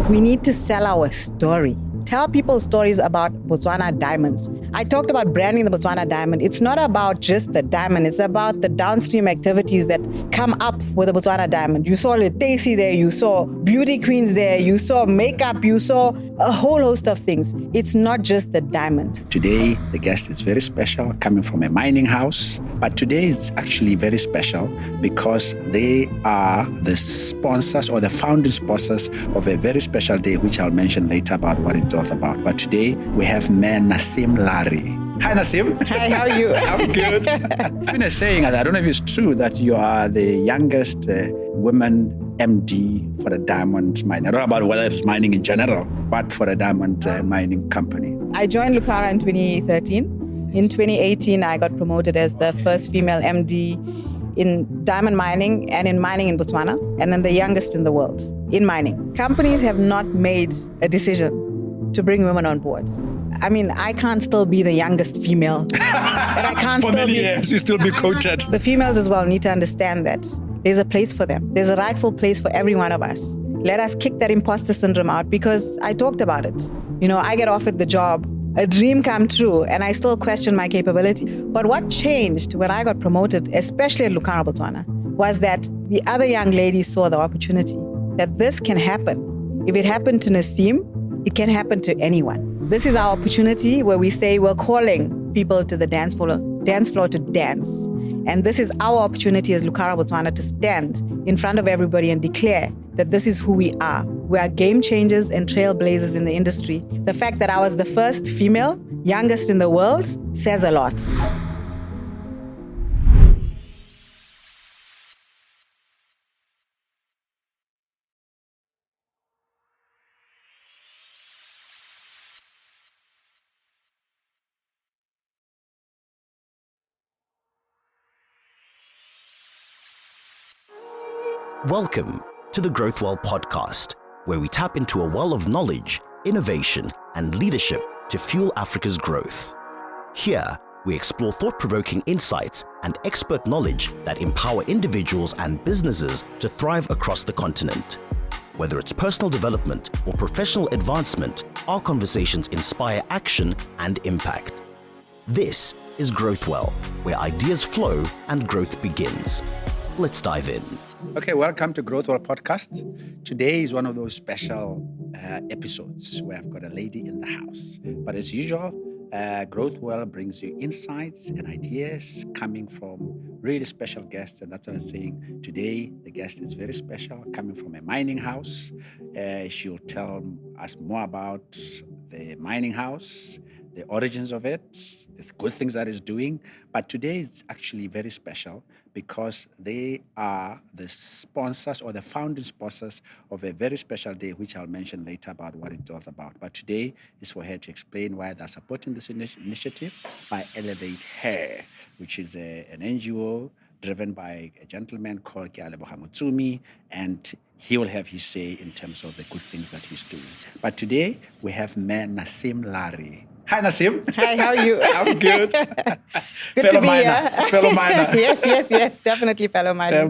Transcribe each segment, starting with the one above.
We need to sell our story. Tell people stories about Botswana diamonds. I talked about branding the Botswana diamond. It's not about just the diamond. It's about the downstream activities that come up with the Botswana diamond. You saw Letesi there. You saw beauty queens there. You saw makeup. You saw a whole host of things. It's not just the diamond. Today, the guest is very special, coming from a mining house. But today is actually very special because they are the sponsors or the founding sponsors of a very special day, which I'll mention later about what it's about. But today we have man Naseem Lahri. Hi Naseem. Hi, how are you? I'm good. I've been saying, I don't know if it's true, that you are the youngest woman MD for a diamond mine. I don't know about whether it's mining in general, but for a diamond mining company. I joined Lucara in 2013. In 2018, I got promoted as the first female MD in diamond mining and in mining in Botswana, and then the youngest in the world in mining. Companies have not made a decision to bring women on board. I mean, I can't still be the youngest female. And I can't for still many be, years, you still be quoted. The females as well need to understand that there's a place for them. There's a rightful place for every one of us. Let us kick that imposter syndrome out, because I talked about it. You know, I get offered the job, a dream come true, and I still question my capability. But what changed when I got promoted, especially at Lucara Botswana, was that the other young ladies saw the opportunity that this can happen. If it happened to Naseem, it can happen to anyone. This is our opportunity where we say we're calling people to the dance floor to dance. And this is our opportunity as Lucara Botswana to stand in front of everybody and declare that this is who we are. We are game changers and trailblazers in the industry. The fact that I was the first female, youngest in the world, says a lot. Welcome to the GrowthWell Podcast, where we tap into a well of knowledge, innovation, and leadership to fuel Africa's growth. Here, we explore thought-provoking insights and expert knowledge that empower individuals and businesses to thrive across the continent. Whether it's personal development or professional advancement, our conversations inspire action and impact. This is GrowthWell, where ideas flow and growth begins. Let's dive in. Okay, welcome to GrowthWell Podcast. Today is one of those special episodes where I've got a lady in the house. But as usual, GrowthWell brings you insights and ideas coming from really special guests. And that's what I'm saying. Today, the guest is very special, coming from a mining house. She'll tell us more about the mining house, the origins of it, the good things that it's doing. But today is actually very special because they are the sponsors or the founding sponsors of a very special day, which I'll mention later about what it's all about. But today is for her to explain why they're supporting this initiative by ElevateHER, which is an NGO driven by a gentleman called ElevateHER, and he will have his say in terms of the good things that he's doing. But today, we have man Naseem Lahri. Hi, Naseem. Hi, how are you? I'm good. Good to be here. Fellow miner. Yes, definitely fellow miner.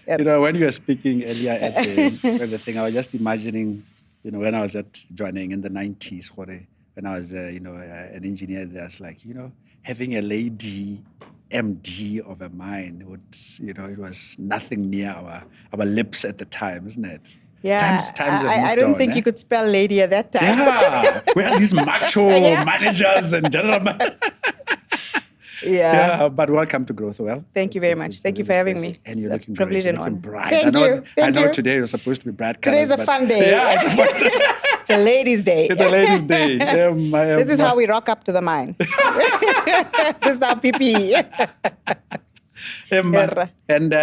You know, when you were speaking earlier at the thing, I was just imagining, you know, when I was joining in the 90s, when I was, an engineer, there's like, you know, having a lady MD of a mine, it was nothing near our lips at the time, isn't it? Yeah, times have moved I don't on, think you could spell lady at that time. Yeah, we had these macho managers and general managers. Yeah, but welcome to GrowthWell. Thank you very much. Thank you for having me. And you're looking privilege great. and honor. Bright. Thank you. I know today you're supposed to be bright colors. Today's a fun day. Yeah, it's a fun day. It's a ladies' day. It's a ladies' day. This is how we rock up to the mine. This is our PPE. And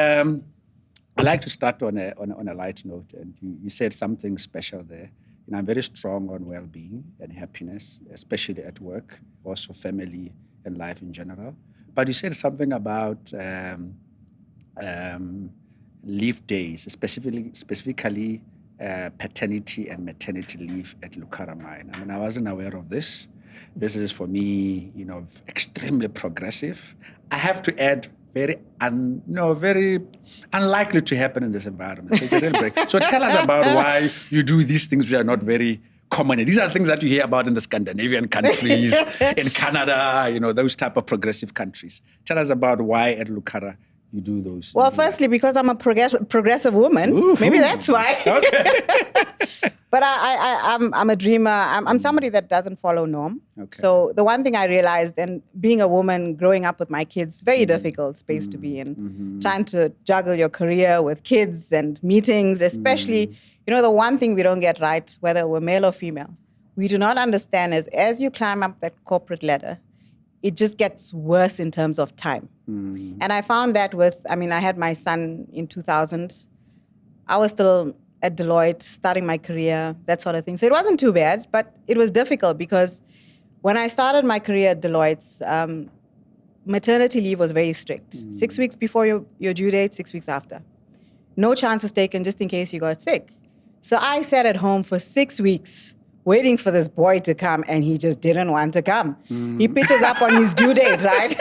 I like to start on a light note. And you said something special there. You know, I'm very strong on well-being and happiness, especially at work, also family and life in general. But you said something about leave days, specifically paternity and maternity leave at Lucara Mine. I mean, I wasn't aware of this. This is for me, extremely progressive. I have to add, very unlikely to happen in this environment. So it's a real break. So tell us about why you do these things which are not very common. These are things that you hear about in the Scandinavian countries, in Canada, those type of progressive countries. Tell us about why at Lucara you do those. Well, firstly, because I'm a progressive woman. Oof, maybe that's why. Okay. But I'm a dreamer. I'm somebody that doesn't follow norm. Okay. So the one thing I realized, and being a woman growing up with my kids, very difficult space to be in. Trying to juggle your career with kids and meetings, especially, the one thing we don't get right, whether we're male or female, we do not understand is as you climb up that corporate ladder, it just gets worse in terms of time. And I found that I had my son in 2000. I was still at Deloitte, starting my career, that sort of thing. So it wasn't too bad, but it was difficult because when I started my career at Deloitte's, maternity leave was very strict. 6 weeks before your due date, 6 weeks after. No chances taken just in case you got sick. So I sat at home for 6 weeks waiting for this boy to come, and he just didn't want to come. He pitches up on his due date, right?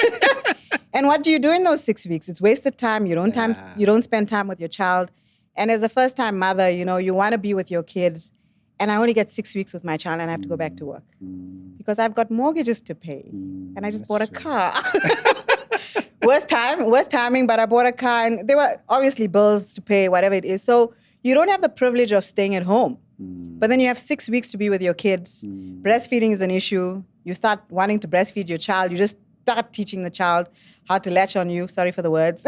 And what do you do in those 6 weeks? It's wasted time. You don't spend time with your child. And as a first-time mother, you want to be with your kids. And I only get 6 weeks with my child, and I have to go back to work because I've got mortgages to pay, and I just bought a car. worst timing, but I bought a car, and there were obviously bills to pay, whatever it is. So you don't have the privilege of staying at home. But then you have 6 weeks to be with your kids. Breastfeeding is an issue. You start wanting to breastfeed your child. You just start teaching the child how to latch on you. Sorry for the words.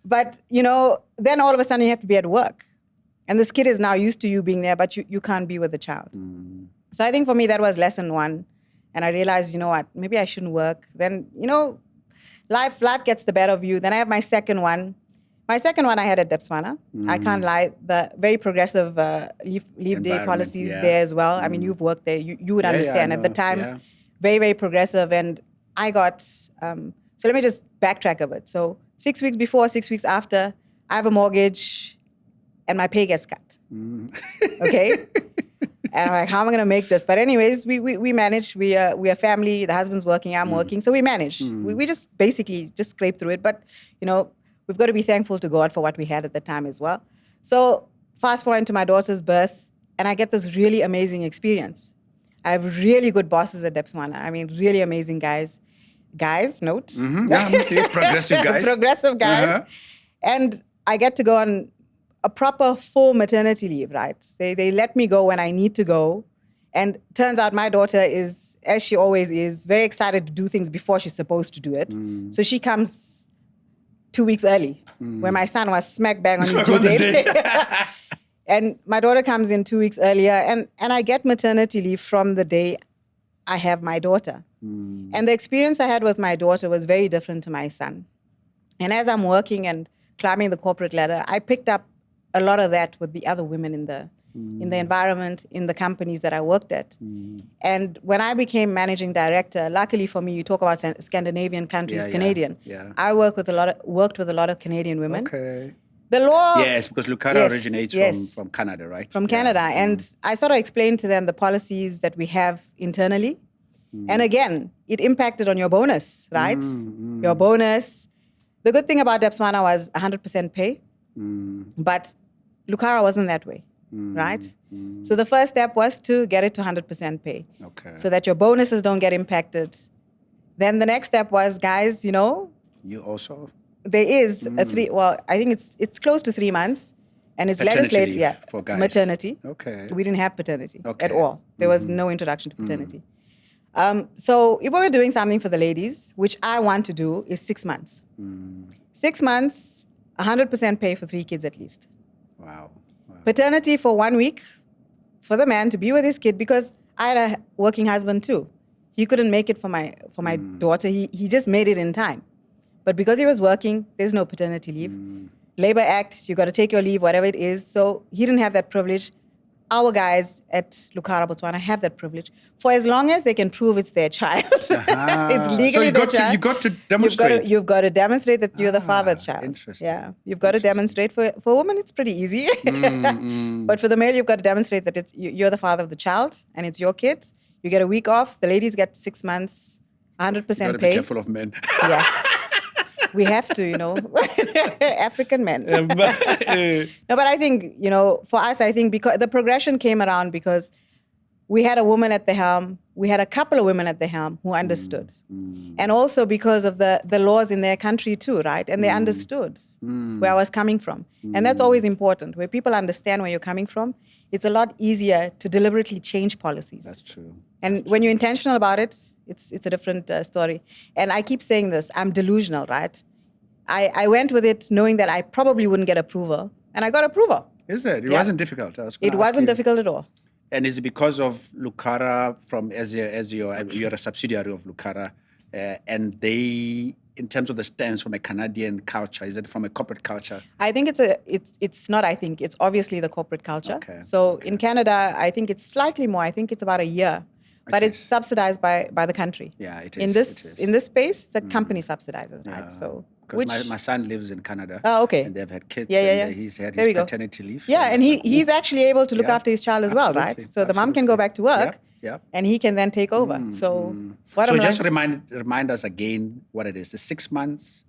But, then all of a sudden you have to be at work. And this kid is now used to you being there, but you can't be with the child. So I think for me, that was lesson one. And I realized, maybe I shouldn't work. Then, life gets the better of you. Then I have my second one. My second one I had at Botswana. I can't lie. The very progressive leave day policies there as well. I mean, you've worked there. You would understand. At the time, very, very progressive. And I got, so let me just backtrack a bit. So 6 weeks before, 6 weeks after, I have a mortgage and my pay gets cut. Okay? And I'm like, how am I going to make this? But anyways, we managed. We are family. The husband's working. I'm working. So we managed. We just basically just scraped through it. But, we've got to be thankful to God for what we had at the time as well. So fast forward to my daughter's birth, and I get this really amazing experience. I have really good bosses at Botswana. I mean, really amazing guys. Guys, note. Yeah, progressive guys. Progressive guys. And I get to go on a proper full maternity leave, right? They let me go when I need to go. And turns out my daughter is, as she always is, very excited to do things before she's supposed to do it. So she comes 2 weeks early, where my son was smack bang on his due date. And my daughter comes in 2 weeks earlier, and I get maternity leave from the day I have my daughter. And the experience I had with my daughter was very different to my son. And as I'm working and climbing the corporate ladder, I picked up a lot of that with the other women in the environment, in the companies that I worked at. And when I became managing director, luckily for me, you talk about Scandinavian countries, Canadian. Yeah. I worked with a lot of Canadian women. Okay. The law... Yes, because Lucara originates from Canada, right? From Canada. And I sort of explained to them the policies that we have internally. And again, it impacted on your bonus, right? Your bonus. The good thing about Botswana was 100% pay. But Lucara wasn't that way. Right? So the first step was to get it to 100% pay. Okay. So that your bonuses don't get impacted. Then the next step was, guys, You also? There is I think it's close to 3 months. And it's legislated, for guys. Maternity. Okay. We didn't have paternity at all. There was no introduction to paternity. So if we were doing something for the ladies, which I want to do, is 6 months. 6 months, 100% pay for 3 kids at least. Wow. Paternity for 1 week for the man to be with his kid, because I had a working husband too. He couldn't make it for my daughter. He just made it in time. But because he was working, there's no paternity leave. Labor Act, you got to take your leave, whatever it is. So he didn't have that privilege. Our guys at Lucara Botswana have that privilege for as long as they can prove it's their child. It's legally their child. You got to demonstrate. You've got to demonstrate that you're the father of the child. Interesting. Yeah, you've got to demonstrate. For a woman, it's pretty easy. But for the male, you've got to demonstrate that you're the father of the child and it's your kid. You get a week off. The ladies get 6 months, 100% pay. You got to be careful of men. Yeah. We have to, African men. No, but I think, for us, I think because the progression came around because we had a woman at the helm. We had a couple of women at the helm who understood. And also because of the laws in their country too, right? And they understood where I was coming from. And that's always important. Where people understand where you're coming from, it's a lot easier to deliberately change policies. That's true. And when you're intentional about it, it's a different story. And I keep saying this, I'm delusional, right? I went with it knowing that I probably wouldn't get approval. And I got approval. Is it? It wasn't difficult. It wasn't difficult at all. And is it because of Lucara you're a subsidiary of Lucara, and they, in terms of the stance from a Canadian culture, is it from a corporate culture? I think it's obviously the corporate culture. Okay. So in Canada, I think it's slightly more. I think it's about a year, but it's subsidized by the country. Yeah, it is. In this space, the company subsidizes, right? So. Because my son lives in Canada. Oh, okay. And they've had kids. Yeah. And he's had his paternity leave. Yeah, and he's actually able to look after his child as well, right? So the mom can go back to work, and he can then take over. So just remind us again what it is. The 6 months,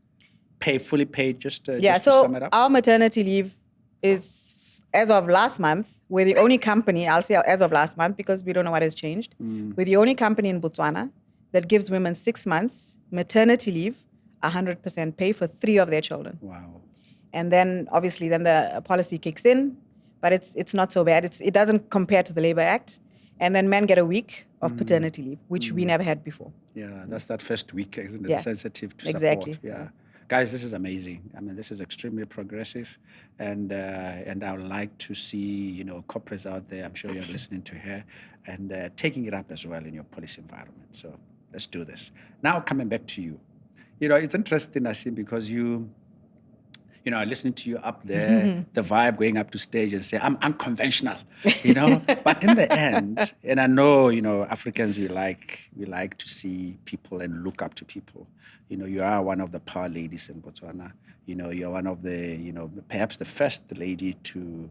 fully paid, just to sum it up. Our maternity leave is, as of last month, we're the only company, I'll say as of last month because we don't know what has changed. We're the only company in Botswana that gives women 6 months maternity leave, 100% pay for 3 of their children. Wow. And then obviously the policy kicks in, but it's not so bad. It doesn't compare to the Labour Act. And then men get a week of paternity leave, which we never had before. Yeah, that's that first week, isn't it? Yeah. Sensitive to exactly. support. Yeah. Guys, this is amazing. I mean, this is extremely progressive, and I would like to see, corporates out there, I'm sure you're listening to her, and taking it up as well in your policy environment. So let's do this. Now, coming back to you. It's interesting, Naseem, because listening to you up there, the vibe going up to stage and say, I'm unconventional, But in the end, and I know, Africans, we like to see people and look up to people. You are one of the power ladies in Botswana. You're one of the, perhaps the first lady to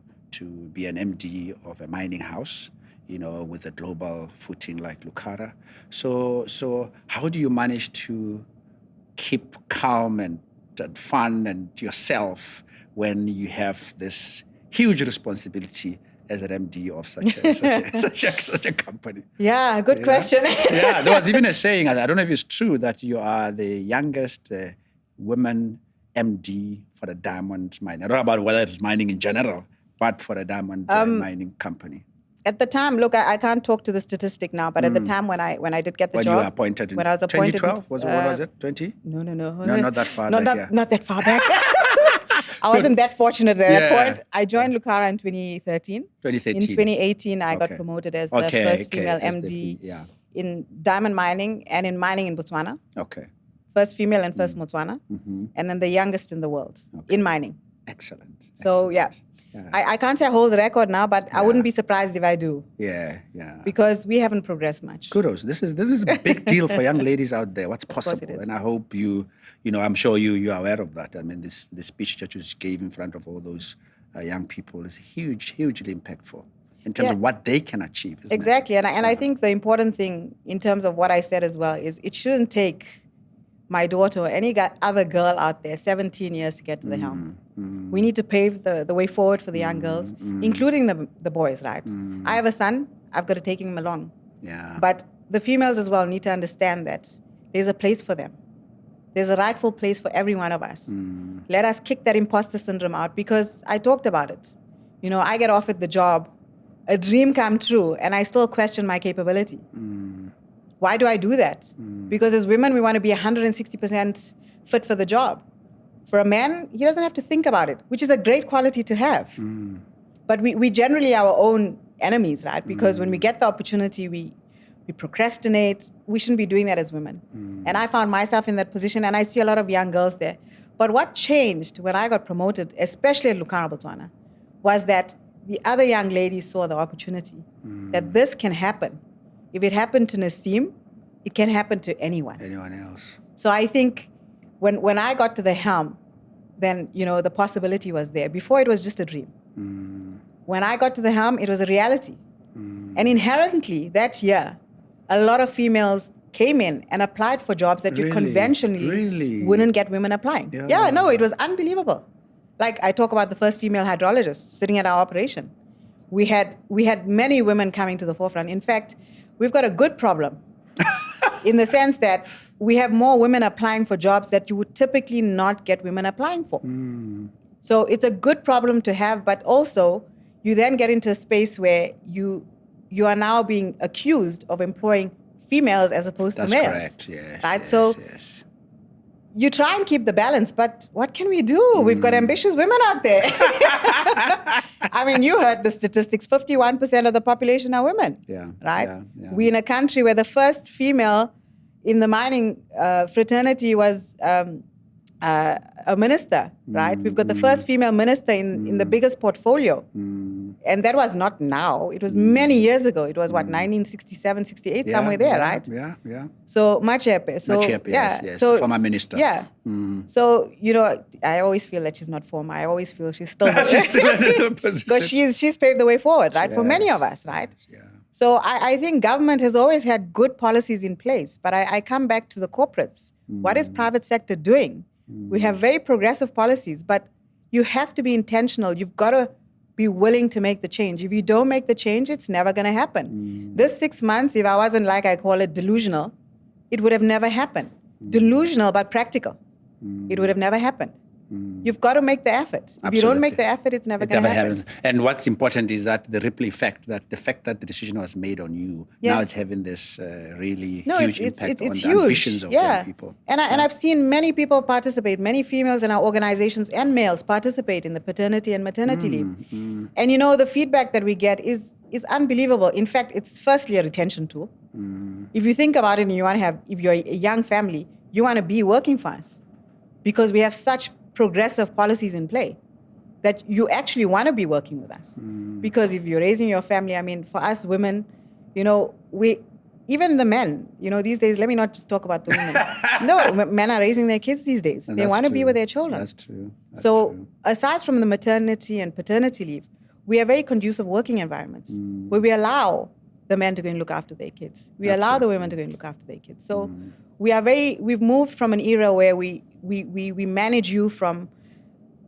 be an MD of a mining house, with a global footing like Lucara. So how do you manage to keep calm and fun and yourself when you have this huge responsibility as an MD of such a company? Yeah, good question. Yeah, there was even a saying, I don't know if it's true, that you are the youngest woman MD for a diamond mine. I don't know about whether it's mining in general, but for a diamond mining company. At the time, look, I can't talk to the statistic now, but at the time when I did get the job, when you were appointed, when I was appointed, 2012, what was it? 20? No, not that far back. Not that far back. I wasn't that fortunate at that point. I joined Lucara in 2013. In 2018, I got promoted as the first female MD in diamond mining and in mining in Botswana. Okay. First female and first Botswana, and then the youngest in the world in mining. Excellent. So yeah. I can't say I hold the record now, but I wouldn't be surprised if I do. Yeah. Because we haven't progressed much. Kudos. This is a big deal for young ladies out there. What's possible? And I hope I'm sure you are aware of that. I mean, this speech that you just gave in front of all those young people is hugely impactful in terms of what they can achieve. Exactly. And I think the important thing in terms of what I said as well is it shouldn't take my daughter or any other girl out there 17 years to get to the helm. We need to pave the way forward for the young girls, including the boys, right? I have a son. I've got to take him along. Yeah. But the females as well need to understand that there's a place for them. There's a rightful place for every one of us. Let us kick that imposter syndrome out because I talked about it. I get offered the job, a dream come true, and I still question my capability. Why do I do that? Because as women, we want to be 160% fit for the job. For a man, he doesn't have to think about it, which is a great quality to have. But we generally are our own enemies, right? Because when we get the opportunity, we procrastinate. We shouldn't be doing that as women. And I found myself in that position, and I see a lot of young girls there. But what changed when I got promoted, especially at Lucara Botswana, was that the other young ladies saw the opportunity, that this can happen. If it happened to Naseem, it can happen to anyone. Anyone else. So I think when I got to the helm, then, the possibility was there. Before, it was just a dream. When I got to the helm, it was a reality. And inherently, that year, a lot of females came in and applied for jobs that you Really? conventionally Really? wouldn't get women applying. Yeah. No, it was unbelievable. Like I talk about the first female hydrologist sitting at our operation. We had many women coming to the forefront. In fact, we've got a good problem in the sense that we have more women applying for jobs that you would typically not get women applying for. So it's a good problem to have, but also you then get into a space where you are now being accused of employing females as opposed to males. That's correct, yes. Right? Yes, So yes. you try and keep the balance, but what can we do? We've got ambitious women out there. I mean, you heard the statistics, 51% of the population are women. Yeah, Right? yeah. We're in a country where the first female in the mining fraternity was a minister, right? We've got the first female minister in the biggest portfolio. And that was not now. It was many years ago. It was, 1967, 68, somewhere there, right? Yeah. So, Machepe. So, Machepe, yeah. yes. So, Former minister. Yeah. So, I always feel that she's not former. I always feel she's still She's still in a position. because she's paved the way forward, right? For many of us, right? Yeah. So I think government has always had good policies in place, but I come back to the corporates. What is private sector doing? We have very progressive policies, but you have to be intentional. You've got to be willing to make the change. If you don't make the change, it's never going to happen. This 6 months, if I wasn't like I call it delusional, it would have never happened. Delusional but practical. It would have never happened. You've got to make the effort. If you don't make the effort, it's never going to happen. Happens. And what's important is that the ripple effect, that the fact that the decision was made on you, now it's having this really huge impact on the ambitions of young people. And I've seen many people participate, many females in our organizations and males participate in the paternity and maternity leave. And the feedback that we get is unbelievable. In fact, it's firstly a retention tool. If you think about it and you want to have, if you're a young family, you want to be working for us because we have such progressive policies in play that you actually want to be working with us. Because if you're raising your family, I mean, for us women, even the men, these days, let me not just talk about the women. No, men are raising their kids these days. They want to be with their children. That's true. Aside from the maternity and paternity leave, we have very conducive working environments where we allow the men to go and look after their kids. We allow the women to go and look after their kids. So we've moved from an era where we manage you from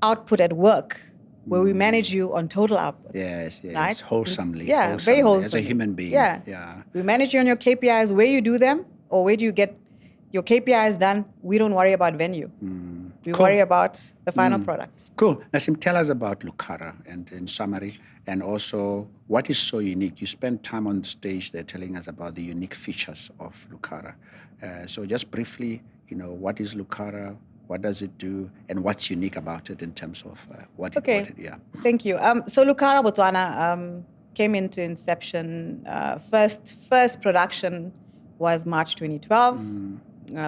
output at work, where we manage you on total output. Yes, right? Wholesomely. Very wholesome. As a human being. Yeah. We manage you on your KPIs, where you do them, or where do you get your KPIs done. We don't worry about venue. We worry about the final product. Cool. Naseem, tell us about Lucara and in summary, and also what is so unique. You spent time on stage there telling us about the unique features of Lucara. So just briefly, what is Lucara? What does it do? And what's unique about it in terms of what it did? Yeah. Thank you. So Lucara Botswana came into inception. First production was March 2012.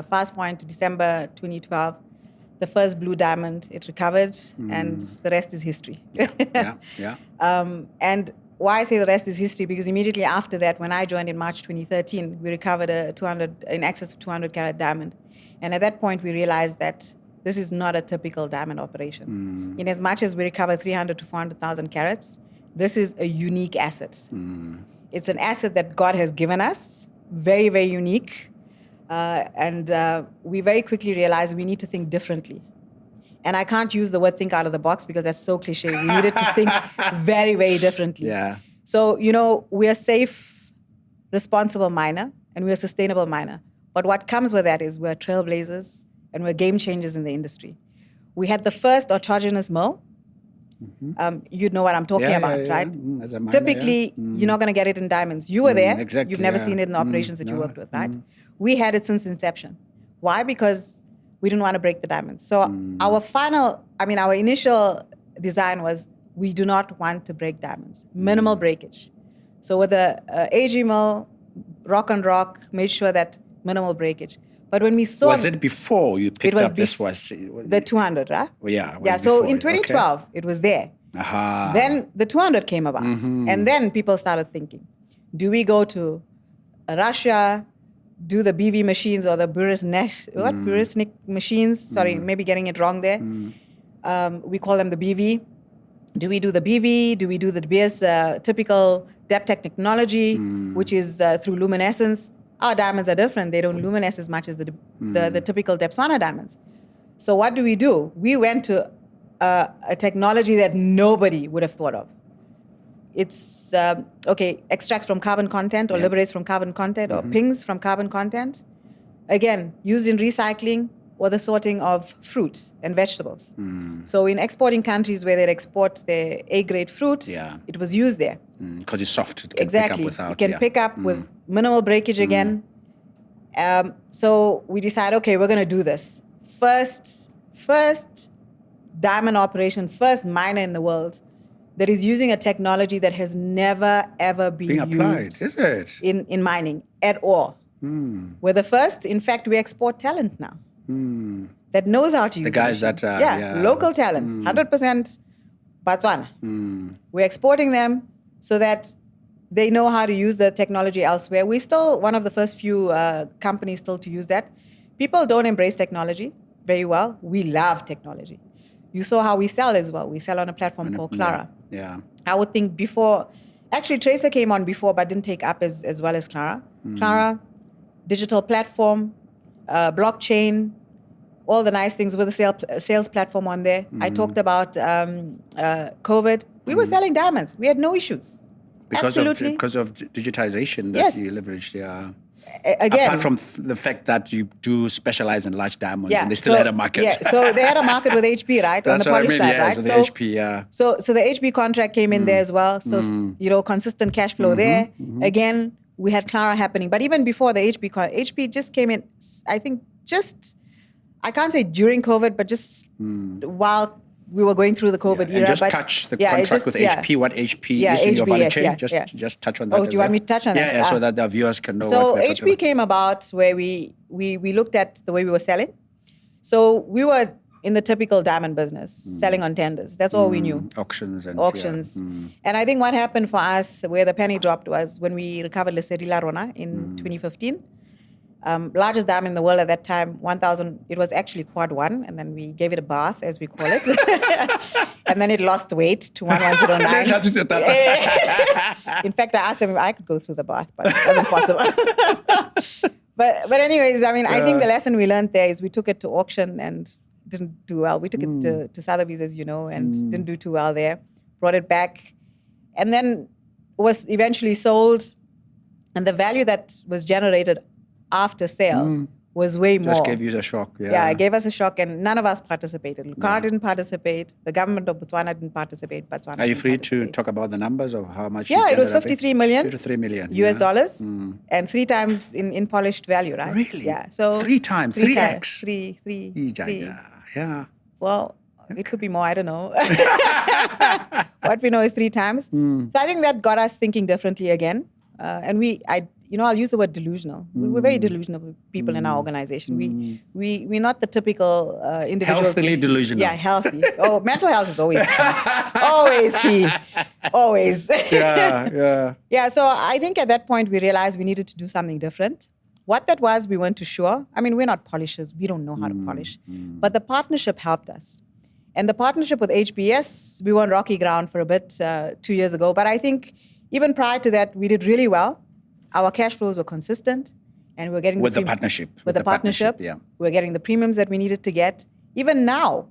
Fast forward to December 2012. The first blue diamond, it recovered, and the rest is history. Yeah. And why I say the rest is history, because immediately after that, when I joined in March 2013, we recovered in excess of 200 carat diamond. And at that point, we realized that this is not a typical diamond operation. In as much as we recover 300 to 400,000 carats, this is a unique asset. It's an asset that God has given us, very, very unique. And we very quickly realized we need to think differently. And I can't use the word think out of the box because that's so cliche. We needed to think very, very differently. Yeah. So, we're a safe, responsible miner, and we're a sustainable miner. But what comes with that is we're trailblazers and we're game changers in the industry. We had the first autogenous mill. You'd know what I'm talking about, right? As a miner, Typically, you're not going to get it in diamonds. You were there. Exactly, You've never seen it in the operations that you worked with, right? We had it since inception. Why? Because we didn't want to break the diamonds. So our initial design was we do not want to break diamonds. Minimal breakage. So with the AG mill, rock on rock, made sure that minimal breakage. But when we saw... Was it before you picked up this was... The 200, right? Yeah. So in 2012, it was there. Then the 200 came about. And then people started thinking, do we go to Russia, do the BV machines or the Burusnik machines? Sorry, maybe getting it wrong there. We call them the BV. Do we do the BV? Do we do the BS typical depth tech technology, which is through luminescence? Our diamonds are different. They don't luminesce as much as the typical Botswana diamonds. So what do? We went to a technology that nobody would have thought of. It's, extracts from carbon content or liberates from carbon content or pings from carbon content. Again, used in recycling or the sorting of fruit and vegetables. So in exporting countries where they export their A-grade fruit, it was used there. Because it's soft. It can Exactly. pick up without, it can pick up with minimal breakage again. So we decided, okay, we're going to do this. First diamond operation, first miner in the world that is using a technology that has never, ever been applied, used is it? in mining at all. We're the first. In fact, we export talent now that knows how to use the guys machine. that local talent, 100% Botswana. We're exporting them so that they know how to use the technology elsewhere. We're still one of the first few companies still to use that. People don't embrace technology very well. We love technology. You saw how we sell as well. We sell on a platform called Clara. Yeah. I would think before, actually Tracer came on before, but didn't take up as well as Clara. Clara, digital platform, blockchain, all the nice things with a sales platform on there. I talked about COVID. We were selling diamonds. We had no issues. Because Absolutely. Because of digitization that you leveraged, Again, apart from the fact that you do specialize in large diamonds and they still had a market. Yeah, so they had a market with HP, right? That's on the what I polish mean, side, right? with HP, So the HP contract came in there as well. So, consistent cash flow there. Again, we had Clara happening. But even before the HP just came in, I think I can't say during COVID, but just while we were going through the COVID era. And just touch the contract with HP, what HP is in your value chain. Just touch on that. Oh, do you want me to touch on that? Yeah, so that the viewers can know so what we're talking HP came about where we looked at the way we were selling. So we were in the typical diamond business, selling on tenders. That's all we knew. Auctions. And I think what happened for us, where the penny dropped, was when we recovered Lesedi La Rona in 2015. Largest diamond in the world at that time, 1,000. It was actually quad 1, and then we gave it a bath, as we call it. And then it lost weight to 1109. In fact, I asked them if I could go through the bath, but it wasn't possible. But anyways, I mean, I think the lesson we learned there is we took it to auction and didn't do well. We took it to Sotheby's, as you know, and didn't do too well there. Brought it back, and then was eventually sold, and the value that was generated after sale was way more. Just gave you a shock. Yeah, it gave us a shock, and none of us participated. Lucara didn't participate. The government of Botswana didn't participate. Are you free to talk about the numbers of how much? Yeah, it was 53 million. 53 million US dollars, and 3 times in polished value, right? Really? Yeah. So 3 times, 3x. Three. Yeah. Well, it could be more. I don't know. What we know is 3 times. So I think that got us thinking differently again. And I'll use the word delusional. We're very delusional people in our organization. We're not the typical individuals. Healthily delusional. Yeah, healthy. Oh, mental health is always key. Always key. Always. Yeah. Yeah, so I think at that point we realized we needed to do something different. What that was, we weren't too sure. I mean, we're not polishers. We don't know how to polish. But the partnership helped us. And the partnership with HBS, we were on rocky ground for a bit 2 years ago. But I think even prior to that, we did really well. Our cash flows were consistent, and we were getting the partnership. With the partnership, yeah, we were getting the premiums that we needed to get. Even now,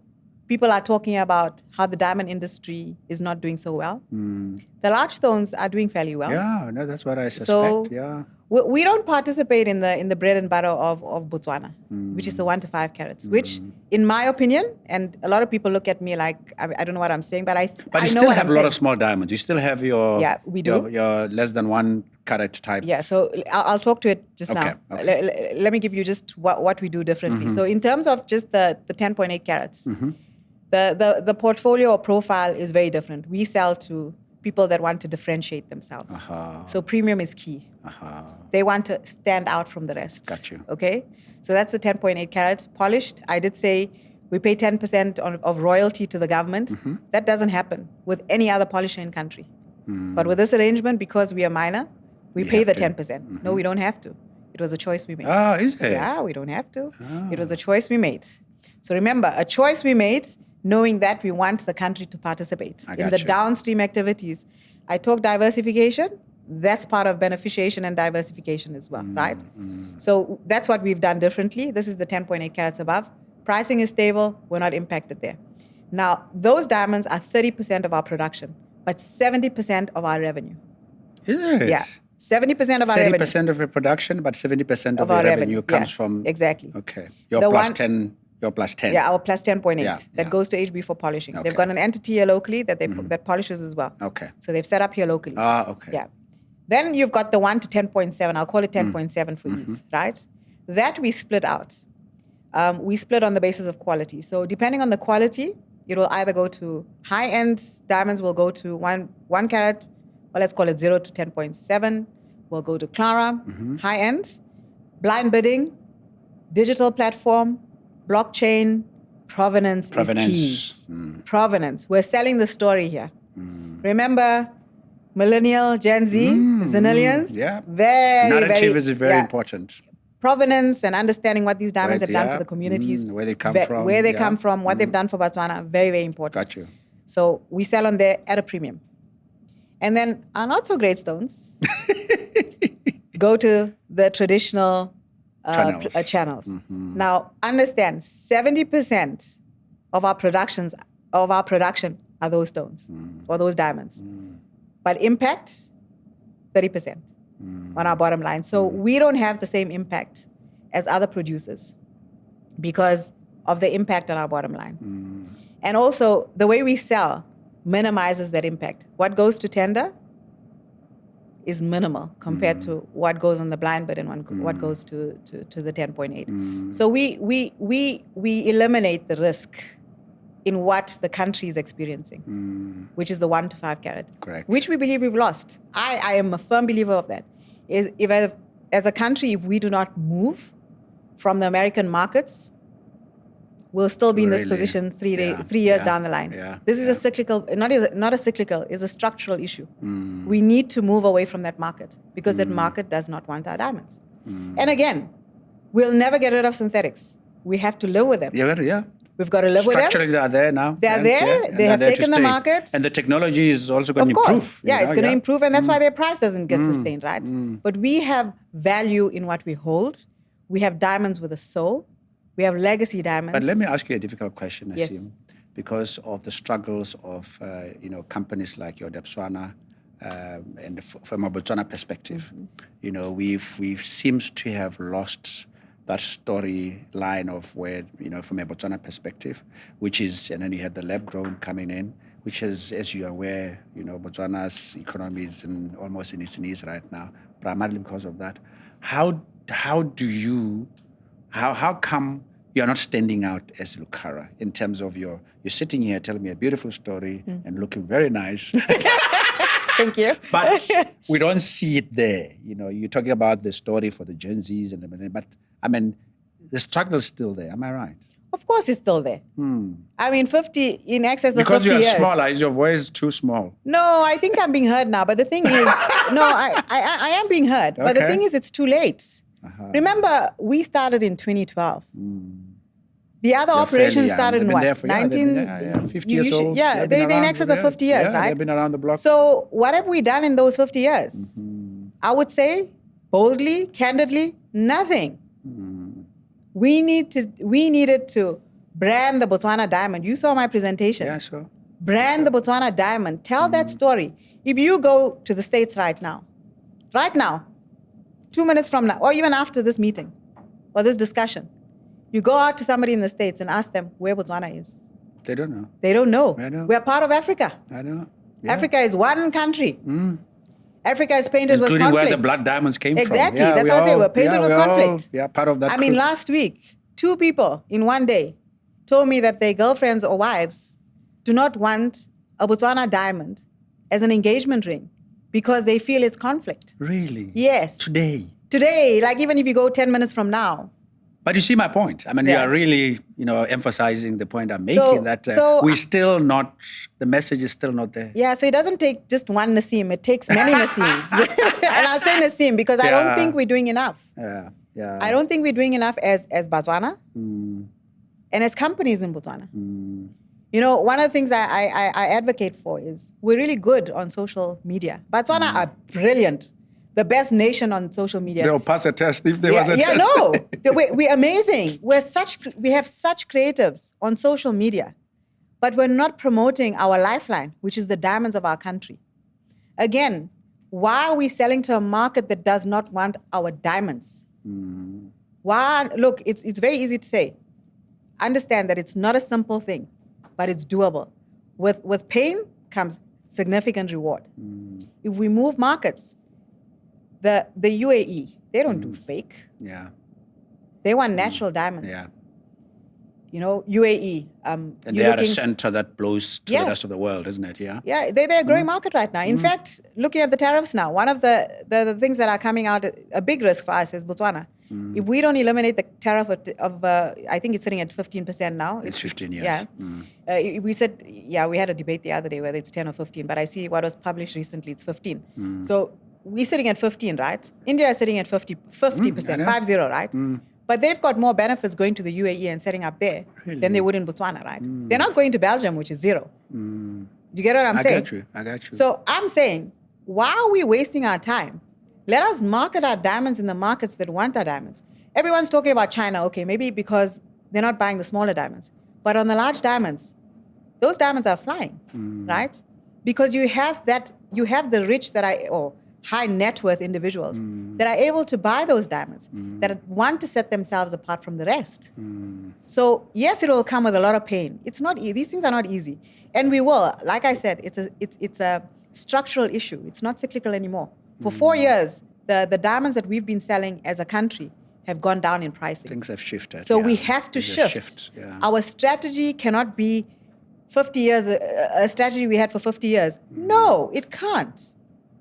people are talking about how the diamond industry is not doing so well. The large stones are doing fairly well. Yeah, no, that's what I suspect. So yeah, we don't participate in the bread and butter of Botswana, which is the 1 to 5 carats. Which, in my opinion, and a lot of people look at me like I don't know what I'm saying, but I you know still what have I'm a lot saying. of small diamonds. You still have your we do. your less than 1 carat type. Yeah, so I'll talk to it just now. Okay. Let me give you just what we do differently. So in terms of just the 10.8 carats, the portfolio or profile is very different. We sell to people that want to differentiate themselves. So premium is key. They want to stand out from the rest. Got you. Okay? So that's the 10.8 carats. Polished, I did say we pay 10% of royalty to the government. That doesn't happen with any other polisher in country. But with this arrangement, because we are minor, we pay the 10%. No, we don't have to. It was a choice we made. Ah, is it? Yeah, we don't have to. It was a choice we made. So remember, a choice we made knowing that we want the country to participate in the downstream activities. I talk diversification. That's part of beneficiation and diversification as well, right? So that's what we've done differently. This is the 10.8 carats above. Pricing is stable. We're not impacted there. Now, those diamonds are 30% of our production, but 70% of our revenue. Is it? Yeah. 70% of our revenue. 30% of your production, but 70% of your revenue comes from... Exactly. Okay. Your plus 10. Yeah, our plus 10.8. Yeah, that yeah. goes to HB for polishing. Okay. They've got an entity here locally that that polishes as well. Okay. So they've set up here locally. Okay. Yeah. Then you've got the 1 to 10.7. I'll call it 10.7 for ease, right? That we split out. We split on the basis of quality. So depending on the quality, it will either go to high-end diamonds will go to 1 carat, or let's call it 0 to 10.7. We'll go to Clara, high-end, blind bidding, digital platform, blockchain, provenance is key. Provenance. We're selling the story here. Remember, millennial, Gen Z, Zenillians? Yeah. Narrative is very important. Provenance and understanding what these diamonds have done for the communities. Where they come from. Where they come from, what they've done for Botswana. Very, very important. Got you. So we sell on there at a premium. And then our not so great stones go to the traditional channels. Now, understand, 70% of our production are those stones or those diamonds. But impact, 30% on our bottom line. So we don't have the same impact as other producers because of the impact on our bottom line. And also, the way we sell minimizes that impact. What goes to tender is minimal compared to what goes on the blind bid and what goes to the 10.8. So we eliminate the risk in what the country is experiencing, which is the 1 to 5 carat. Correct. Which we believe we've lost. I am a firm believer of that. As a country, if we do not move from the American markets, we'll still be in this position 3 years down the line. This is a cyclical, not a cyclical, it's a structural issue. We need to move away from that market because that market does not want our diamonds. And again, we'll never get rid of synthetics. We have to live with them. We've got to live with them. Structurally, they are there now. They are there. They have taken the market. And the technology is also going to improve. Of course. Yeah, it's going to improve. And that's why their price doesn't get sustained, right? But we have value in what we hold. We have diamonds with a soul. We have legacy diamonds. But let me ask you a difficult question, Naseem. Yes. Because of the struggles of companies like your Botswana, and from a Botswana perspective, we've seemed to have lost that storyline of where, from a Botswana perspective, which is, and then you had the lab grown coming in, which is, as you are aware, Botswana's economy is almost in its knees right now, primarily because of that. How come you're not standing out as Lucara in terms of you're sitting here telling me a beautiful story and looking very nice. Thank you. But we don't see it there. You're talking about the story for the Gen Zs and the millennials, but I mean, the struggle is still there. Am I right? Of course it's still there. I mean, in excess of 50 years. Because you're smaller, is your voice too small? No, I think I'm being heard now. But the thing is, I am being heard. Okay. But the thing is, it's too late. Remember, we started in 2012. The other operations started in what? 50 years old. Yeah, they're in excess of 50 years, right? They've been around the block. So what have we done in those 50 years? I would say, boldly, candidly, nothing. We needed to brand the Botswana diamond. You saw my presentation. Yeah, sure. Brand the Botswana diamond. Tell that story. If you go to the States right now, 2 minutes from now, or even after this meeting or this discussion, you go out to somebody in the States and ask them where Botswana is. They don't know. They don't know. I know. We're part of Africa. I know. Yeah. Africa is one country. Africa is painted with conflict. Including where the blood diamonds came from. Exactly. That's why I say we're painted with conflict. Part of that. I mean, last week, 2 people in one day told me that their girlfriends or wives do not want a Botswana diamond as an engagement ring because they feel it's conflict. Really? Yes. Today, like even if you go 10 minutes from now. But you see my point. I mean, you are really, emphasizing the point I'm making, that we're still not, the message is still not there. Yeah, so it doesn't take just one Naseem. It takes many Naseems. And I'll say Naseem because I don't think we're doing enough. Yeah. I don't think we're doing enough as Botswana and as companies in Botswana. One of the things I advocate for is we're really good on social media. Botswana are brilliant. The best nation on social media. They'll pass a test if there was a test. No. We're amazing. We have such creatives on social media, but we're not promoting our lifeline, which is the diamonds of our country. Again, why are we selling to a market that does not want our diamonds? Why? Look, it's very easy to say. Understand that it's not a simple thing, but it's doable. With pain comes significant reward. If we move markets, the UAE, they don't do fake. Yeah. They want natural diamonds. Yeah. UAE. And they are a center that blows to the rest of the world, isn't it? Yeah. Yeah, they're a growing market right now. In fact, looking at the tariffs now, one of the things that are coming out, a big risk for us is Botswana. If we don't eliminate the tariff of I think it's sitting at 15% now. It's 15 years. Yeah. We said, we had a debate the other day whether it's 10 or 15, but I see what was published recently, it's 15. So we're sitting at 15, right? India is sitting at 50%, 50, right? But they've got more benefits going to the UAE and setting up there than they would in Botswana, right? They're not going to Belgium, which is 0. You get what I'm saying? I got you. So I'm saying, why are we wasting our time? Let us market our diamonds in the markets that want our diamonds. Everyone's talking about China, okay, maybe because they're not buying the smaller diamonds. But on the large diamonds, those diamonds are flying, right? Because you have the rich or high net worth individuals that are able to buy those diamonds, that want to set themselves apart from the rest. So yes, it will come with a lot of pain. It's not easy. These things are not easy. And we will, like I said, it's a structural issue. It's not cyclical anymore. For 4 years, the diamonds that we've been selling as a country have gone down in pricing. Things have shifted. So we have to shift. Our strategy cannot be 50 years, a strategy we had for 50 years. No, it can't.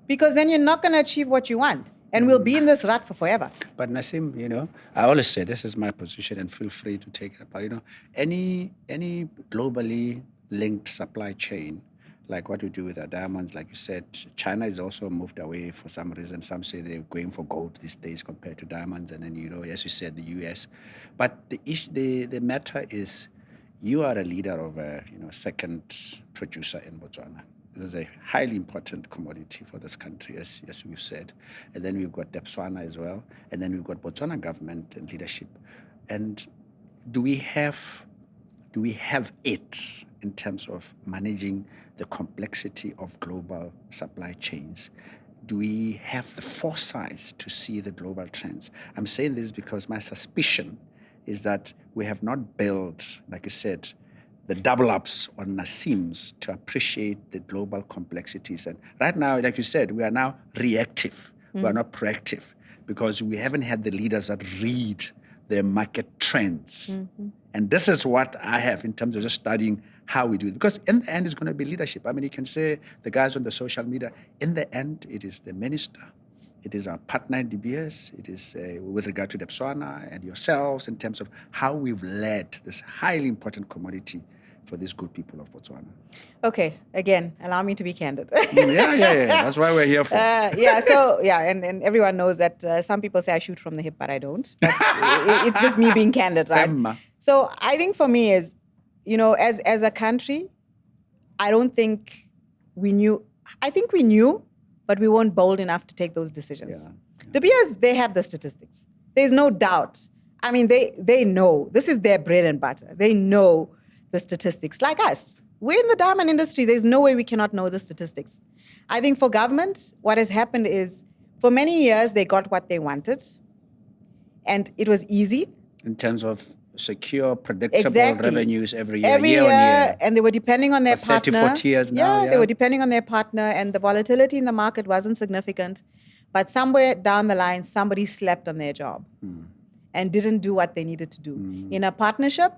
Because then you're not going to achieve what you want. And we'll be in this rut for forever. But Naseem, I always say this is my position and feel free to take it apart. Any globally linked supply chain, like what we do with our diamonds, like you said, China is also moved away for some reason. Some say they're going for gold these days compared to diamonds. And then, as you said, the US. But the matter is, you are a leader of a second producer in Botswana. This is a highly important commodity for this country, as we've said. And then we've got Botswana as well. And then we've got Botswana government and leadership. And do we have it in terms of managing the complexity of global supply chains? Do we have the foresight to see the global trends? I'm saying this because my suspicion is that we have not built, like you said, the double-ups on Naseems to appreciate the global complexities. And right now, like you said, we are now reactive. We are not proactive because we haven't had the leaders that read the market trends. And this is what I have in terms of just studying how we do it. Because in the end, it's going to be leadership. I mean, you can say the guys on the social media. In the end, it is the minister. It is our partner in DBS. It is with regard to Botswana and yourselves in terms of how we've led this highly important commodity for these good people of Botswana. Okay, again, allow me to be candid. Yeah. That's why we're here for. And everyone knows that some people say I shoot from the hip, but I don't. But it's just me being candid, right? So I think for me is, as a country, I don't think we knew. I think we knew, but we weren't bold enough to take those decisions. The BS, they have the statistics. There's no doubt. I mean, they know. This is their bread and butter. They know the statistics. Like us, we're in the diamond industry. There's no way we cannot know the statistics. I think for government, what has happened is, for many years, they got what they wanted. And it was easy. In terms of secure, predictable revenues every year, year on year. And they were depending on their for partner. 30, 40 years now. They were depending on their partner, and the volatility in the market wasn't significant. But somewhere down the line, somebody slept on their job and didn't do what they needed to do. In a partnership,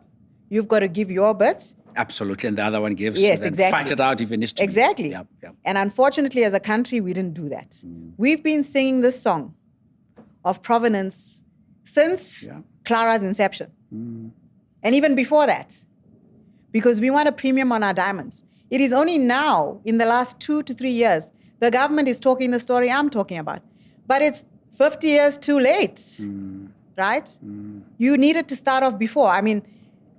you've got to give your bit. Absolutely, and the other one gives. Yes, and exactly. Fight it out if it needs to be. Exactly. Yep. And unfortunately, as a country, we didn't do that. We've been singing this song of provenance since Clara's inception. And even before that, because we want a premium on our diamonds. It is only now, in the last 2 to 3 years, the government is talking the story I'm talking about. But it's 50 years too late, right? You needed to start off before. I mean,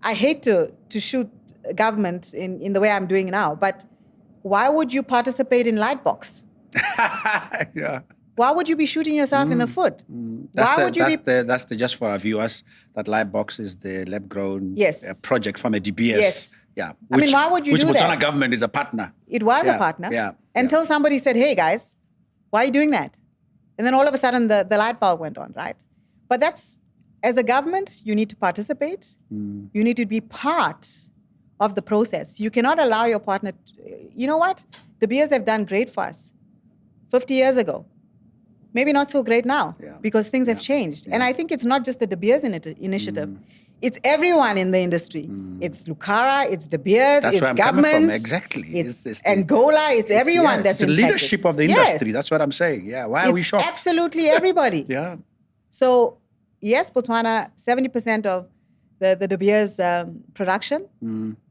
I hate to shoot government in the way I'm doing now, but why would you participate in Lightbox? Yeah. Why would you be shooting yourself in the foot? That's just for our viewers, that Lightbox is the lab-grown project from a DBS. Yes. Yeah. Why would you do that? Which Botswana government is a partner. It was a partner. Yeah. Until somebody said, hey, guys, why are you doing that? And then all of a sudden, the light bulb went on, right? But that's, as a government, you need to participate. You need to be part of the process. You cannot allow your partner you know what? The beers have done great for us 50 years ago. Maybe not so great now because things have changed. And I think it's not just the De Beers initiative. It's everyone in the industry. It's Lucara, it's De Beers, it's government. Exactly. It's Angola, it's everyone that's the leadership of the industry. That's what I'm saying. Yeah. Why are we shocked? Absolutely everybody. Yeah. So, yes, Botswana, 70% of the De Beers production,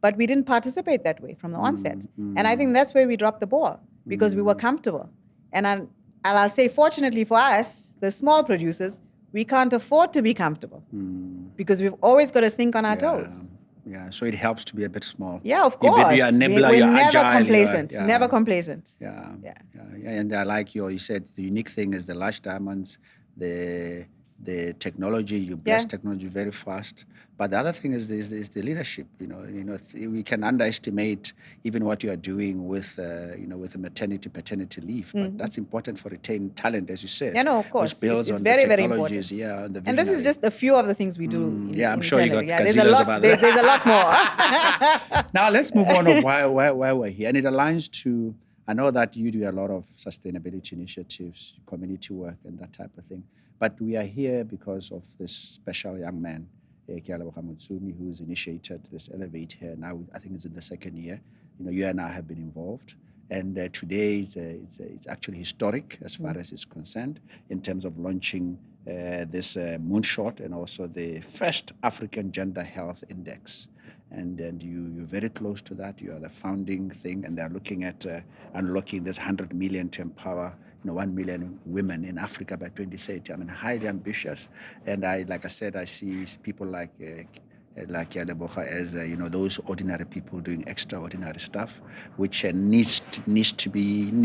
but we didn't participate that way from the onset. And I think that's where we dropped the ball because we were comfortable. And I'll say, fortunately for us, the small producers, we can't afford to be comfortable because we've always got to think on our toes. Yeah, so it helps to be a bit small. Yeah, of course. You're nimbler, we're you're never agile, complacent. Never complacent. Yeah. And I like you said the unique thing is the large diamonds, the technology, you bless technology very fast. But the other thing is the leadership. We can underestimate even what you are doing with with the maternity, paternity leave. But that's important for retaining talent, as you said. Yeah, no, of course. Which builds it's on very, the very technologies. important. And this is just a few of the things we do. I'm sure you got there's a lot. There's a lot more. Now let's move on of why we're here, and it aligns to. I know that you do a lot of sustainability initiatives, community work, and that type of thing. But we are here because of this special young man, who's initiated this ElevateHER. Now I think it's in the second year. You and I have been involved, and today it's actually historic as far as it's concerned in terms of launching this moonshot and also the first African Gender Health Index. And you're very close to that. You are the founding thing, and they're looking at unlocking this 100 million to empower 1 million women in Africa by 2030. I mean, highly ambitious. And like I said, I see people like ElevateHER as those ordinary people doing extraordinary stuff, which needs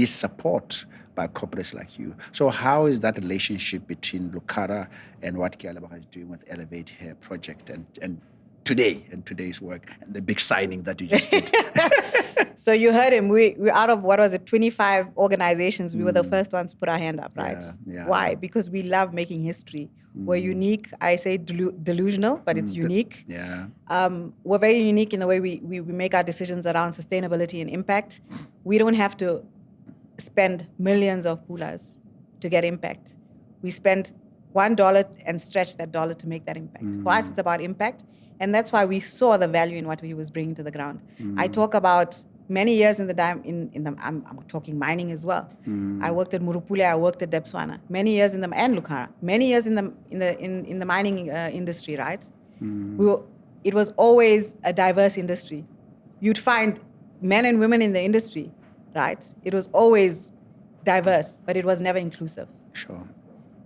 support by corporates like you. So how is that relationship between Lucara and what ElevateHER is doing with ElevateHER project and today's work and the big signing that you just did? So you heard him. We out of, 25 organizations, we were the first ones to put our hand up, right? Yeah. Why? Because we love making history. We're unique. I say delusional, but it's unique. We're very unique in the way we make our decisions around sustainability and impact. We don't have to spend millions of pulas to get impact. We spend $1 and stretch that dollar to make that impact. For us, it's about impact. And that's why we saw the value in what he was bringing to the ground. I talk about many years I'm talking mining as well. I worked at Murupule, I worked at Botswana. Many years and Lucara. Many years in the mining industry, right? It was always a diverse industry. You'd find men and women in the industry, right? It was always diverse, but it was never inclusive. Sure.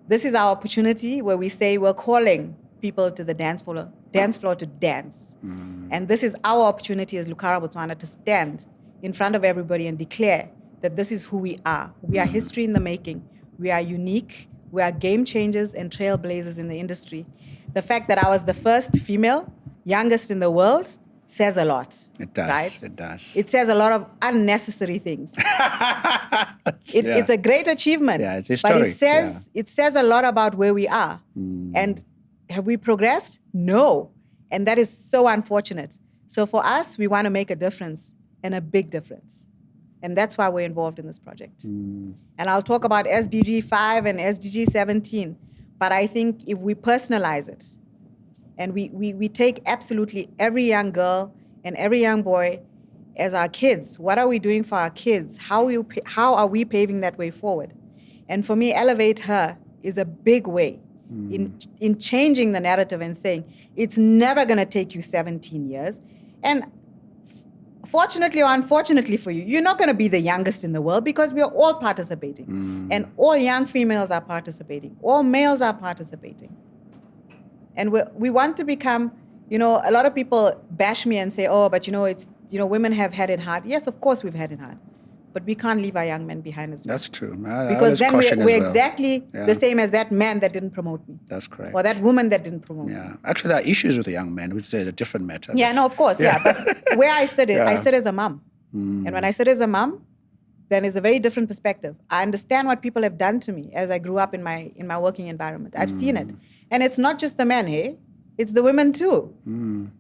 This is our opportunity where we say we're calling people to the dance floor to dance. And this is our opportunity as Lucara Botswana to stand in front of everybody and declare that this is who we are. We are history in the making. We are unique. We are game changers and trailblazers in the industry. The fact that I was the first female, youngest in the world, says a lot. It does. Right? It does. It says a lot of unnecessary things. It's a great achievement. Yeah, it's historic. But it says a lot about where we are. And have we progressed? No. And that is so unfortunate. So for us, we want to make a difference, and a big difference. And that's why we're involved in this project. And I'll talk about SDG 5 and SDG 17. But I think if we personalize it, and we take absolutely every young girl and every young boy as our kids, what are we doing for our kids? How are we paving that way forward? And for me, ElevateHER is a big way in changing the narrative and saying, it's never going to take you 17 years. And fortunately or unfortunately for you, you're not going to be the youngest in the world because we are all participating. And all young females are participating. All males are participating. And we want to become, a lot of people bash me and say, oh, but it's, women have had it hard. Yes, of course we've had it hard. But we can't leave our young men behind as well. That's true. Because then we're exactly the same as that man that didn't promote me. That's correct. Or that woman that didn't promote me. Yeah. Actually, there are issues with the young men, which is a different matter. Yeah, no, of course. Yeah. But where I sit, I sit as a mom. And when I sit as a mom, then it's a very different perspective. I understand what people have done to me as I grew up in my working environment. I've seen it. And it's not just the men, hey? It's the women too.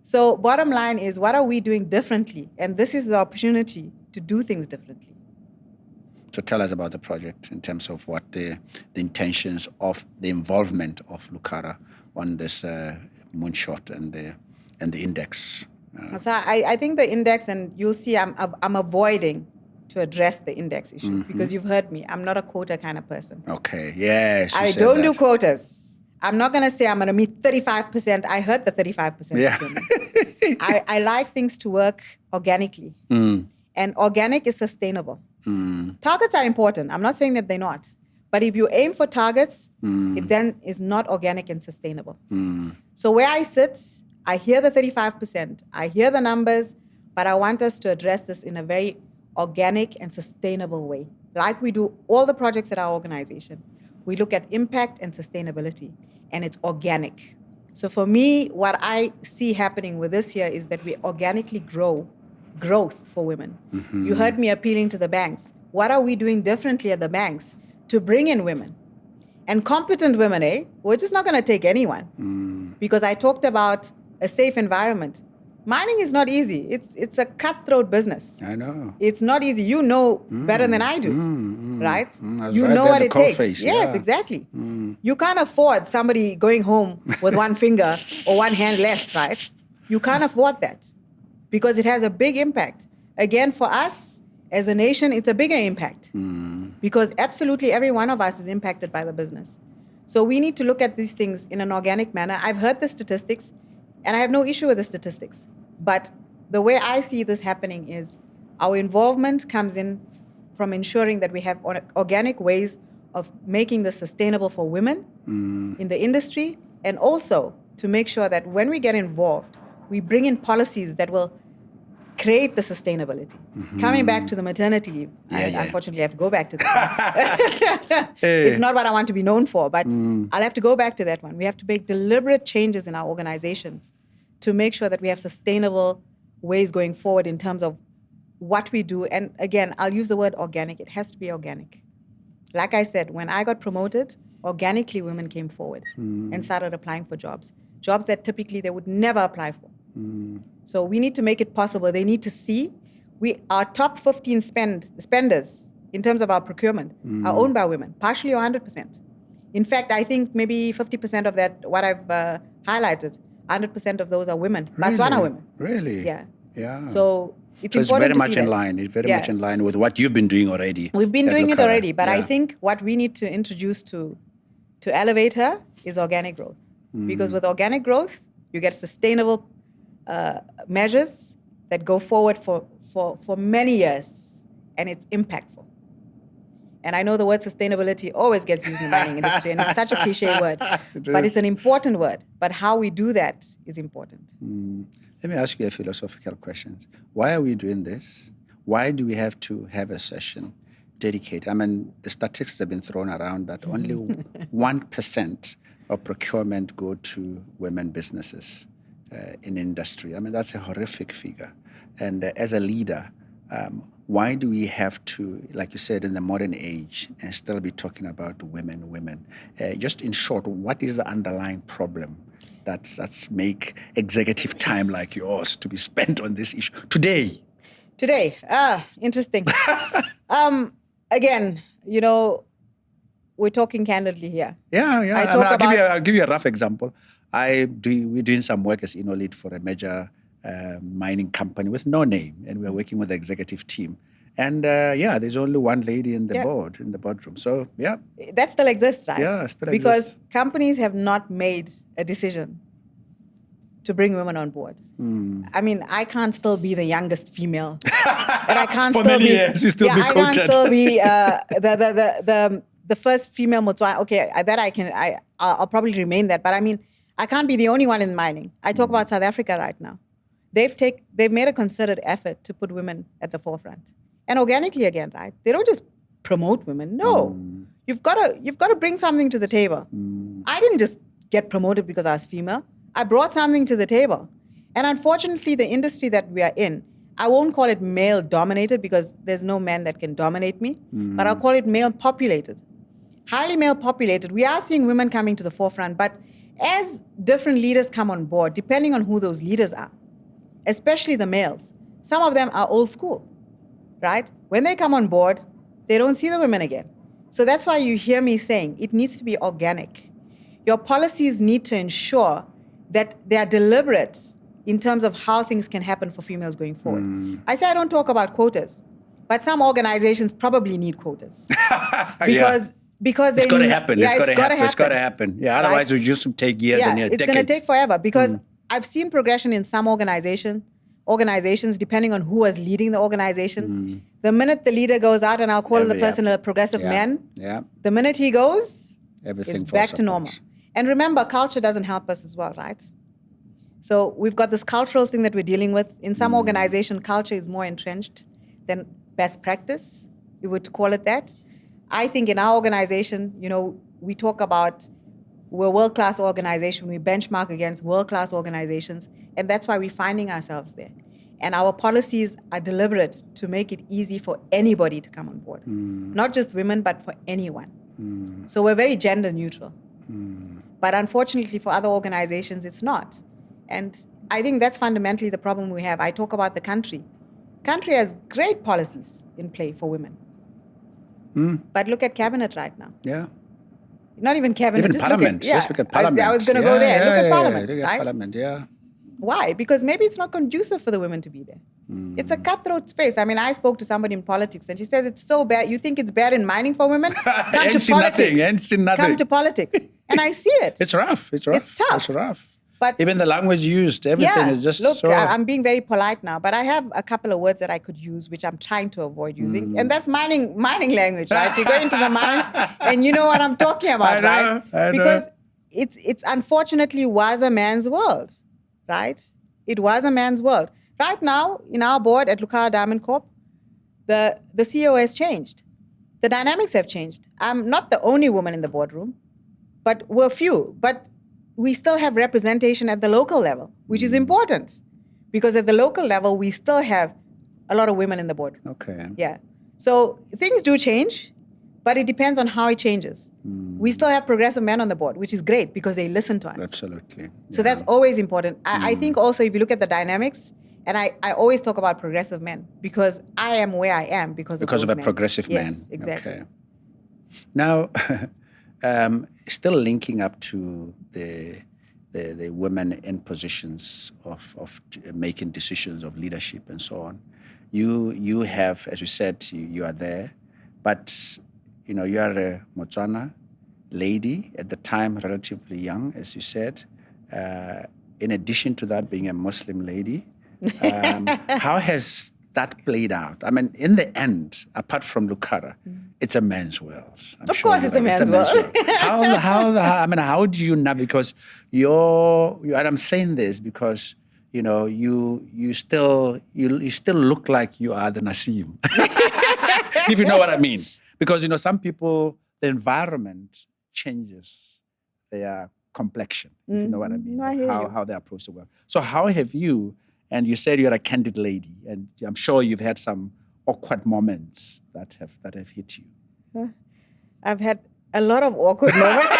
So bottom line is, what are we doing differently? And this is the opportunity to do things differently. So tell us about the project in terms of what the intentions of the involvement of Lucara on this moonshot and the index. So I think the index, and you'll see I'm avoiding to address the index issue because you've heard me. I'm not a quota kind of person. Okay, yes. I don't do quotas. I'm not going to say I'm going to meet 35%. I heard the 35%. Yeah. I like things to work organically. And organic is sustainable. Targets are important. I'm not saying that they're not. But if you aim for targets, it then is not organic and sustainable. So where I sit, I hear the 35%. I hear the numbers, but I want us to address this in a very organic and sustainable way. Like we do all the projects at our organization. We look at impact and sustainability, and it's organic. So for me, what I see happening with this here is that we organically grow growth for women. You heard me appealing to the banks. What are we doing differently at the banks to bring in women? And competent women, we're just not going to take anyone. Because I talked about a safe environment. Mining is not easy. It's a cutthroat business. I know. It's not easy. You know better than I do, right? You right know what it takes. Face. Yes, Yeah. exactly. You can't afford somebody going home with one finger or one hand less, right? You can't afford that because it has a big impact. Again, for us as a nation, it's a bigger impact because absolutely every one of us is impacted by the business. So we need to look at these things in an organic manner. I've heard the statistics, and I have no issue with the statistics. But the way I see this happening is our involvement comes in from ensuring that we have organic ways of making this sustainable for women in the industry, and also to make sure that when we get involved, we bring in policies that will create the sustainability. Coming back to the maternity leave, unfortunately I have to go back to that. It's not what I want to be known for, but I'll have to go back to that one. We have to make deliberate changes in our organizations to make sure that we have sustainable ways going forward in terms of what we do. And again, I'll use the word organic. It has to be organic. Like I said, when I got promoted, organically women came forward and started applying for jobs that typically they would never apply for. So we need to make it possible. They need to see our top 15 spenders in terms of our procurement are owned by women, partially or 100%. In fact, I think maybe 50% of that, what I've highlighted, 100% of those are women, Really? Botswana women. Really? Yeah. Yeah. So it's So it's important very to much see in that. line. It's very much in line with what you've been doing already. We've been at doing it Lucara. already, but I Yeah. think what we need to introduce to ElevateHER is organic growth. Because with organic growth, you get sustainable measures that go forward for many years, and it's impactful. And I know the word sustainability always gets used in the mining industry, and it's such a cliche word, but it's an important word. But how we do that is important. Let me ask you a philosophical question. Why are we doing this? Why do we have to have a session dedicated? I mean, the statistics have been thrown around that only 1% of procurement go to women businesses in industry. I mean, that's a horrific figure. And as a leader, why do we have to, like you said, in the modern age, and still be talking about women? Just in short, what is the underlying problem that's make executive time like yours to be spent on this issue today? Interesting. Again, we're talking candidly here. Yeah. I'll give you a rough example. We're doing some work as lead for a major mining company with no name, and we're working with the executive team. And there's only one lady in the board, in the boardroom. So, yeah. That still exists, right? Yeah, still because exists. companies have not made a decision to bring women on board. I mean, I can't still be the youngest female. And I can't For still many be... years, you still be I can't quoted. still be the first female Motswana. Okay, that I'll probably remain that. But I mean, I can't be the only one in mining. I talk about South Africa right now. They've made a concerted effort to put women at the forefront. And organically again, right? They don't just promote women. No. You've got to bring something to the table. I didn't just get promoted because I was female. I brought something to the table. And unfortunately, the industry that we are in, I won't call it male-dominated because there's no man that can dominate me, but I'll call it male-populated. Highly male-populated. We are seeing women coming to the forefront, but as different leaders come on board, depending on who those leaders are, especially the males, some of them are old school, right? When they come on board, they don't see the women again. So that's why you hear me saying it needs to be organic. Your policies need to ensure that they are deliberate in terms of how things can happen for females going forward. I say I don't talk about quotas, but some organizations probably need quotas. Because it's got to happen. Yeah, it's got to happen. Yeah, otherwise it will just take years and years, it's going to take forever because I've seen progression in some organizations, depending on who was leading the organization. The minute the leader goes out, and I'll call the person a progressive man, the minute he goes, it's back to normal. And remember, culture doesn't help us as well, right? So we've got this cultural thing that we're dealing with. In some organization, culture is more entrenched than best practice. You would call it that. I think in our organization, we talk about we're a world-class organization. We benchmark against world-class organizations, and that's why we're finding ourselves there. And our policies are deliberate to make it easy for anybody to come on board. Not just women, but for anyone. So we're very gender neutral. But unfortunately for other organizations, it's not. And I think that's fundamentally the problem we have. I talk about the country. Country has great policies in play for women. But look at cabinet right now. Yeah. Not even cabinet. Even parliament. Just look at parliament. I was going to go there. Look at parliament. Look at parliament, Why? Because maybe it's not conducive for the women to be there. It's a cutthroat space. I mean, I spoke to somebody in politics and she says it's so bad. You think it's bad in mining for women? Come to politics. Come to politics. And I see it. It's rough. It's tough. It's rough. But even the language used, everything is just look, so... I'm being very polite now, but I have a couple of words that I could use, which I'm trying to avoid using. And that's mining language, right? You go into the mines and you know what I'm talking about, right? I know. Because it's unfortunately was a man's world, right? It was a man's world. Right now, in our board at Lucara Diamond Corp, the CEO has changed. The dynamics have changed. I'm not the only woman in the boardroom, but we're few. But we still have representation at the local level, which is important. Because at the local level, we still have a lot of women in the board. Okay. Yeah. So things do change, but it depends on how it changes. We still have progressive men on the board, which is great because they listen to us. Absolutely. So that's always important. I think also if you look at the dynamics, and I always talk about progressive men because I am where I am because of a men. Progressive man. Yes, exactly. Okay. Now, still linking up to the women in positions of making decisions of leadership and so on. You have, as you said, you are there, but you are a Botswana lady at the time, relatively young, as you said. In addition to that, being a Muslim lady, how has that played out? I mean, in the end, apart from Lucara, it's a man's world. Of course, it's a man's world. How do you now? Because and I'm saying this because you still look like you are the Naseem, if you know what I mean. Because some people, the environment changes their complexion, if you know what I mean. How they approach the world. So how have you? And you said you're a candid lady, and I'm sure you've had some awkward moments that have hit you. I've had a lot of awkward moments.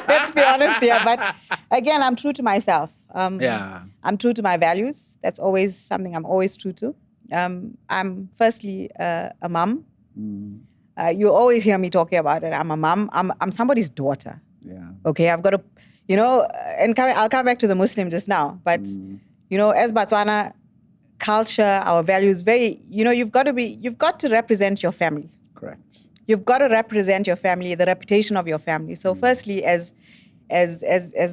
Let's be honest here. But again, I'm true to myself. I'm true to my values. That's always something I'm always true to. I'm firstly a mom. You always hear me talking about it. I'm a mom. I'm somebody's daughter. Yeah. Okay, I've got to, and I'll come back to the Muslim just now. But, as Botswana, culture, our values, you've got to represent your family. Correct. You've got to represent your family, the reputation of your family. So firstly, as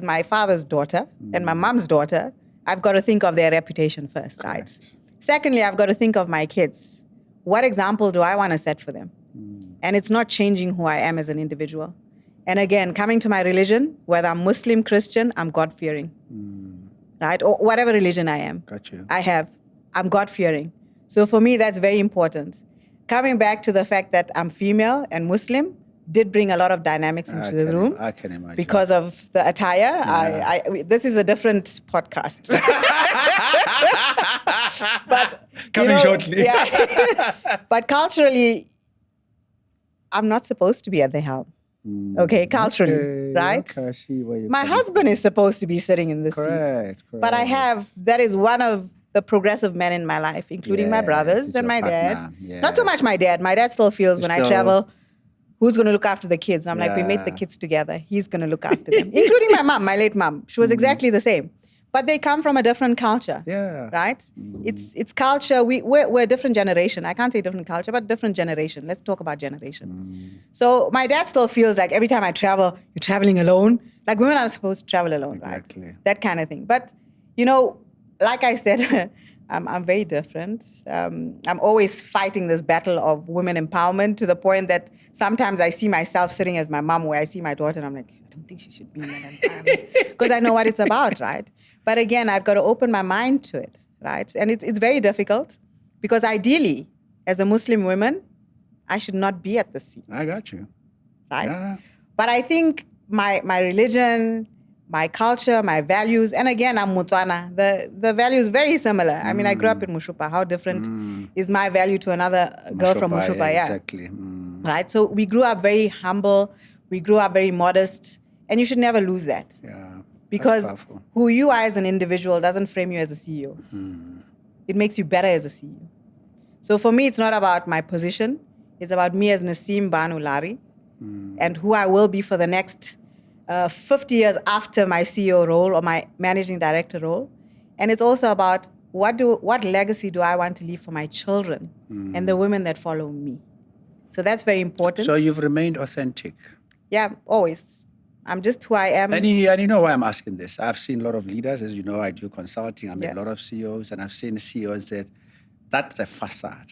my father's daughter and my mom's daughter, I've got to think of their reputation first, right? Correct. Secondly, I've got to think of my kids. What example do I want to set for them? And it's not changing who I am as an individual. And again, coming to my religion, whether I'm Muslim, Christian, I'm God-fearing. Right? Or whatever religion I am. Got you. I'm God-fearing. So for me, that's very important. Coming back to the fact that I'm female and Muslim did bring a lot of dynamics into the room. I can imagine. Because of the attire. This is a different podcast. But Coming shortly. But culturally, I'm not supposed to be at the helm. Okay, culturally, right? Okay, I see where you're My coming husband is supposed to be sitting in the seat. Correct. But that is one of the progressive men in my life, including my brothers it's and your my dad. partner. Yeah. Not so much my dad. My dad still feels when I travel, who's going to look after the kids? I'm like, we made the kids together. He's going to look after them, including my mom, my late mom. She was exactly the same. But they come from a different culture, right? It's culture. We're a different generation. I can't say different culture, but different generation. Let's talk about generation. So my dad still feels like every time I travel, you're traveling alone. Like women are supposed to travel alone, right? That kind of thing. But, like I said, I'm very different. I'm always fighting this battle of women empowerment to the point that sometimes I see myself sitting as my mom where I see my daughter and I'm like, I don't think she should be in that environment. Because I know what it's about, right? But again, I've got to open my mind to it, right? And it's very difficult because ideally, as a Muslim woman, I should not be at the seat. I got you. Right? Yeah. But I think my religion, my culture, my values, and again, I'm Botswana. The value is very similar. I mean, I grew up in Mushupa. How different is my value to another girl from Mushupa? Yeah, exactly. Right? So we grew up very humble. We grew up very modest. And you should never lose that. Yeah. Because who you are as an individual doesn't frame you as a CEO. It makes you better as a CEO. So for me, it's not about my position. It's about me as Naseem Lahri and who I will be for the next 50 years after my CEO role or my managing director role. And it's also about what legacy do I want to leave for my children and the women that follow me. So that's very important. So you've remained authentic. Yeah, always. I'm just who I am. And you know why I'm asking this. I've seen a lot of leaders. As you know, I do consulting. I meet a lot of CEOs. And I've seen CEOs that that's a facade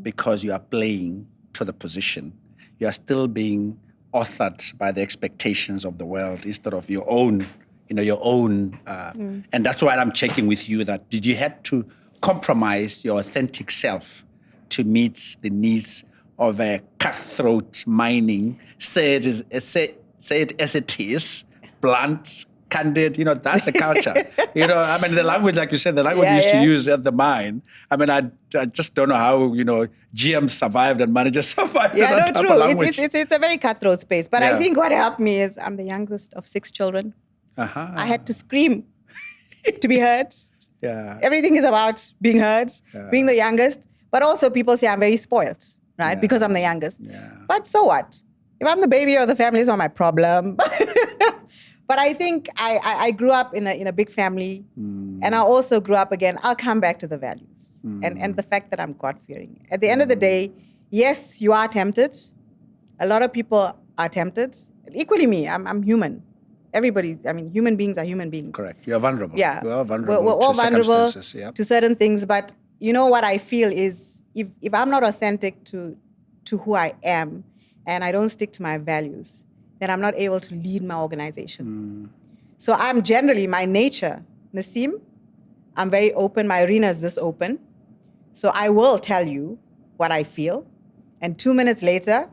because you are playing to the position. You are still being authored by the expectations of the world instead of your own, and that's why I'm checking with you that did you have to compromise your authentic self to meet the needs of a cutthroat mining, say it as it is, blunt, candid, that's the culture. The language, like you said, the language used to use at the mine. I just don't know how, GM survived and managers survived that type of language. It's a very cutthroat space. But I think what helped me is I'm the youngest of 6 children. I had to scream to be heard. Yeah. Everything is about being heard, being the youngest. But also people say I'm very spoiled, right? Because I'm the youngest. Yeah. But so what? If I'm the baby of the family, it's not my problem. But I think I grew up in a big family, and I also grew up again. I'll come back to the values and the fact that I'm God-fearing. At the end of the day, yes, you are tempted. A lot of people are tempted. Equally me, I'm human. Human beings are human beings. Correct. You're vulnerable. Yeah. We're vulnerable We're all to vulnerable circumstances. to certain things. But what I feel is if I'm not authentic to who I am and I don't stick to my values, then I'm not able to lead my organization. So I'm generally, my nature, Naseem, I'm very open. My arena is this open. So I will tell you what I feel. And 2 minutes later,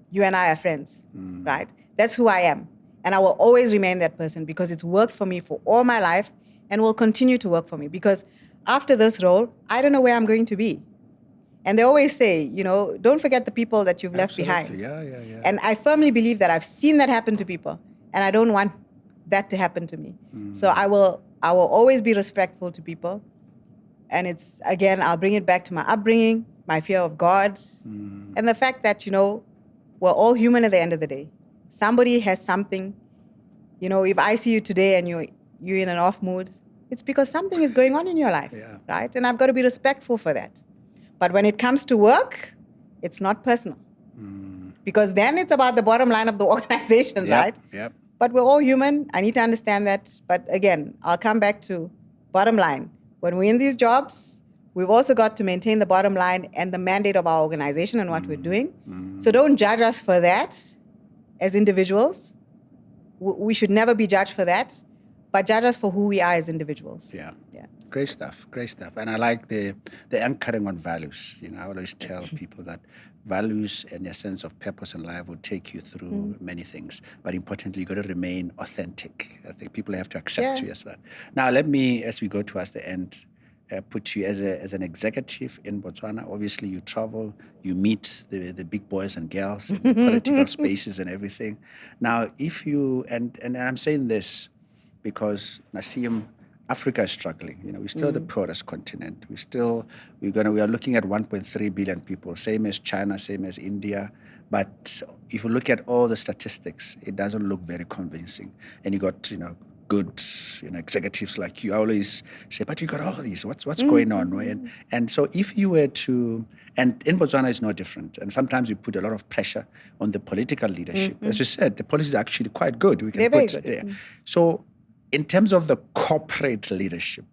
you and I are friends, right? That's who I am. And I will always remain that person because it's worked for me for all my life and will continue to work for me. Because after this role, I don't know where I'm going to be. And they always say, don't forget the people that you've left behind. Yeah. And I firmly believe that I've seen that happen to people, and I don't want that to happen to me. So I will always be respectful to people. And it's, again, I'll bring it back to my upbringing, my fear of God, and the fact that, we're all human at the end of the day. Somebody has something. If I see you today and you're in an off mood, it's because something is going on in your life, right? And I've got to be respectful for that. But when it comes to work, it's not personal. Because then it's about the bottom line of the organization, right? Yep. But we're all human. I need to understand that. But again, I'll come back to bottom line. When we're in these jobs, we've also got to maintain the bottom line and the mandate of our organization and what we're doing. So don't judge us for that. as individuals. We should never be judged for that, but judge us for who we are as individuals. Yeah. Yeah. Great stuff. And I like the anchoring on values. I always tell people that values and your sense of purpose in life will take you through many things. But importantly, you got to remain authentic. I think people have to accept you as that. Now, let me, as we go towards the end, put you as an executive in Botswana. Obviously, you travel, you meet the big boys and girls in political spaces and everything. Now, if you, and I'm saying this because Naseem, Africa is struggling. We're still the poorest continent. We are looking at 1.3 billion people, same as China, same as India. But if you look at all the statistics, it doesn't look very convincing. And you got, good, executives like you. I always say, but you got all these. What's going on? Right? And so if you were to, and in Botswana it's no different. And sometimes we put a lot of pressure on the political leadership. As you said, the policy is actually quite good. They're very good. So in terms of the corporate leadership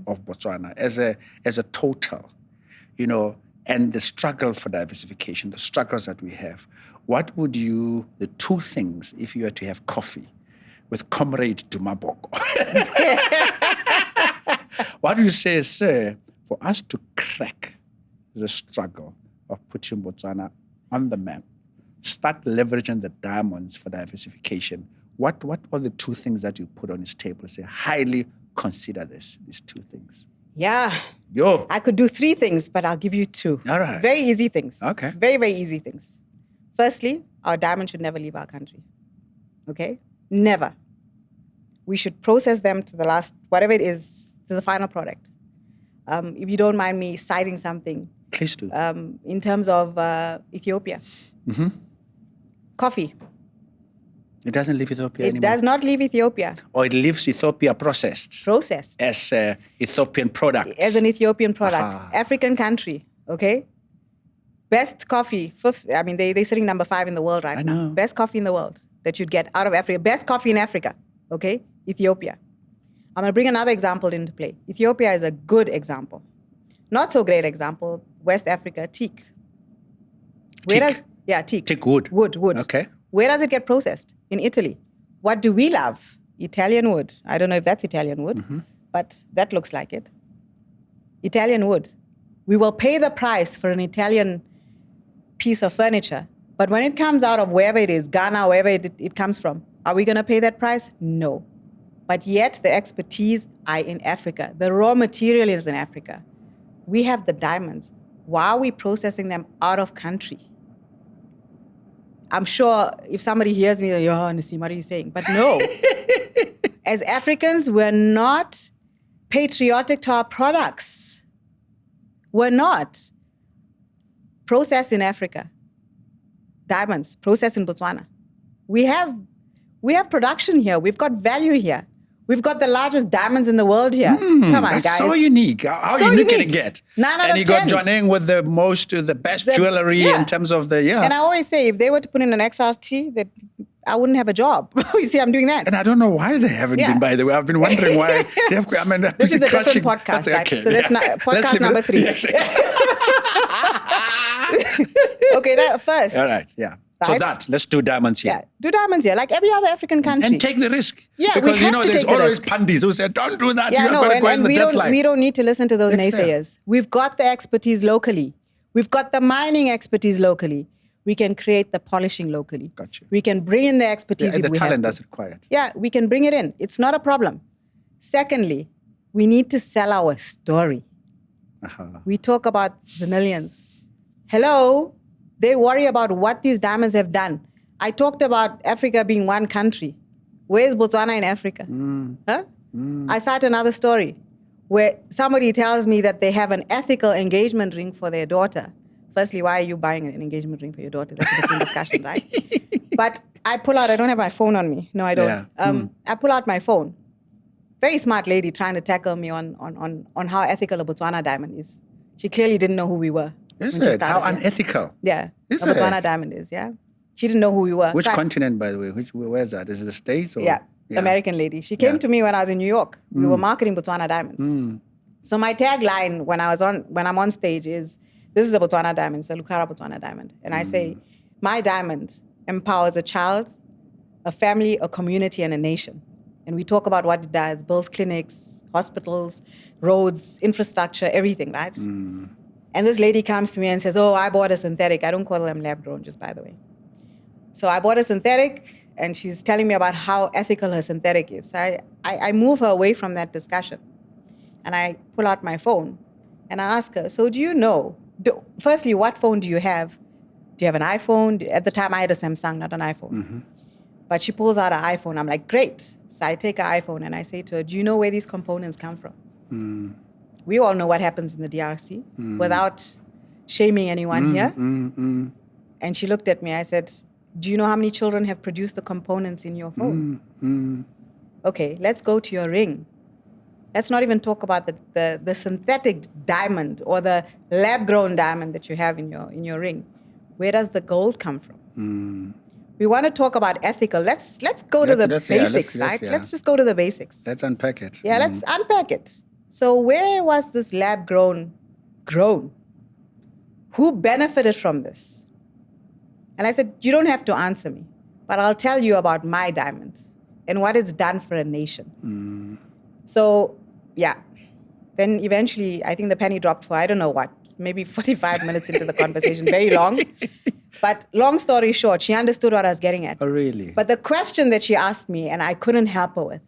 of Botswana as a total, and the struggle for diversification, the struggles that we have, what would the two things, if you were to have coffee with Comrade Dumaboko, what do you say, sir, for us to crack the struggle of putting Botswana on the map, start leveraging the diamonds for diversification? What are the two things that you put on his table? Say, highly consider these two things. Yeah. Yo. I could do three things, but I'll give you two. All right. Very easy things. Okay. Very, very easy things. Firstly, our diamond should never leave our country. Okay? Never. We should process them to the last, whatever it is, to the final product. If you don't mind me citing something. Please do. In terms of Ethiopia. Coffee. It doesn't leave Ethiopia anymore? It does not leave Ethiopia. Or it leaves Ethiopia processed? Processed. As Ethiopian product? As an Ethiopian product. African country, okay? Best coffee. They're sitting number 5 in the world right now. I know. Best coffee in the world that you'd get out of Africa. Best coffee in Africa, okay? Ethiopia. I'm going to bring another example into play. Ethiopia is a good example. Not so great example. West Africa, teak. Teak? Teak. Teak wood? Wood. Okay. Where does it get processed? In Italy. What do we love? Italian wood. I don't know if that's Italian wood, but that looks like it. Italian wood. We will pay the price for an Italian piece of furniture, but when it comes out of wherever it is, Ghana, wherever it comes from, are we going to pay that price? No. But yet the expertise are in Africa. The raw material is in Africa. We have the diamonds. Why are we processing them out of country? I'm sure if somebody hears me, Naseem, what are you saying? But no. As Africans, we're not patriotic to our products. We're not. Processed in Africa. Diamonds, processed in Botswana. We have production here. We've got value here. We've got the largest diamonds in the world here. Come on, that's guys. So unique. How unique can it get? 9 out and of you 10. got John Eng with the best jewelry in terms of the, And I always say, if they were to put in an XRT, that I wouldn't have a job. You see, I'm doing that. And I don't know why they haven't been, by the way. I've been wondering why they have, this is a different podcast, right? Okay. So that's not podcast number 3. Yes. Okay, that first. All right, yeah. Right? So let's do diamonds here. Yeah, do diamonds here, like every other African country. And take the risk. Yeah, because we have to there's take the always risk. pandis who say, don't do that. Yeah, you are going to go in the death line. we don't need to listen to those It's naysayers. We've got the expertise locally. We've got the mining expertise locally. We can create the polishing locally. Gotcha. We can bring in the expertise if the we have talent to. that's required. Yeah, we can bring it in. It's not a problem. Secondly, we need to sell our story. We talk about zillions. Hello, they worry about what these diamonds have done. I talked about Africa being one country. Where's Botswana in Africa? I cite another story where somebody tells me that they have an ethical engagement ring for their daughter. Firstly, why are you buying an engagement ring for your daughter? That's a different discussion, right? But I pull out, I don't have my phone on me. No, I don't. Yeah. I pull out my phone. Very smart lady trying to tackle me on how ethical a Botswana diamond is. She clearly didn't know who we were. Is when she it? started, How unethical? Yeah, Is a Botswana it? diamond is, yeah. She didn't know who we were. Which So continent, by the way? Where's that? Is it the States? Or? Yeah, American lady. She came to me when I was in New York. We were marketing Botswana diamonds. So my tagline when I'm on stage is, this is a Botswana diamond, it's a Lucara Botswana diamond. And I say, my diamond empowers a child a family, a community, and a nation. And we talk about what it does, builds clinics, hospitals, roads, infrastructure, everything, right? And this lady comes to me and says, oh, I bought a synthetic. I don't call them lab-grown, just by the way. So I bought a synthetic, and she's telling me about how ethical her synthetic is. I move her away from that discussion. And I pull out my phone, and I ask her, so do you know, firstly, what phone do you have? Do you have an iPhone? At the time, I had a Samsung, not an iPhone. But she pulls out her iPhone. I'm like, great. So I take her iPhone and I say to her, do you know where these components come from? We all know what happens in the DRC without shaming anyone here. And she looked at me. I said, do you know how many children have produced the components in your phone? Okay, let's go to your ring. Let's not even talk about the synthetic diamond or the lab-grown diamond that you have in your ring. Where does the gold come from? We want to talk about ethical. Let's go to the basics, right? Let's just go to the basics. Let's unpack it. Yeah, let's unpack it. So where was this lab-grown grown? Who benefited from this? And I said, you don't have to answer me, but I'll tell you about my diamond and what it's done for a nation. So, yeah. Then eventually, I think the penny dropped for, I don't know what, maybe 45 minutes into the conversation, very long. But long story short, she understood what I was getting at. Oh, really? But the question that she asked me, and I couldn't help her with,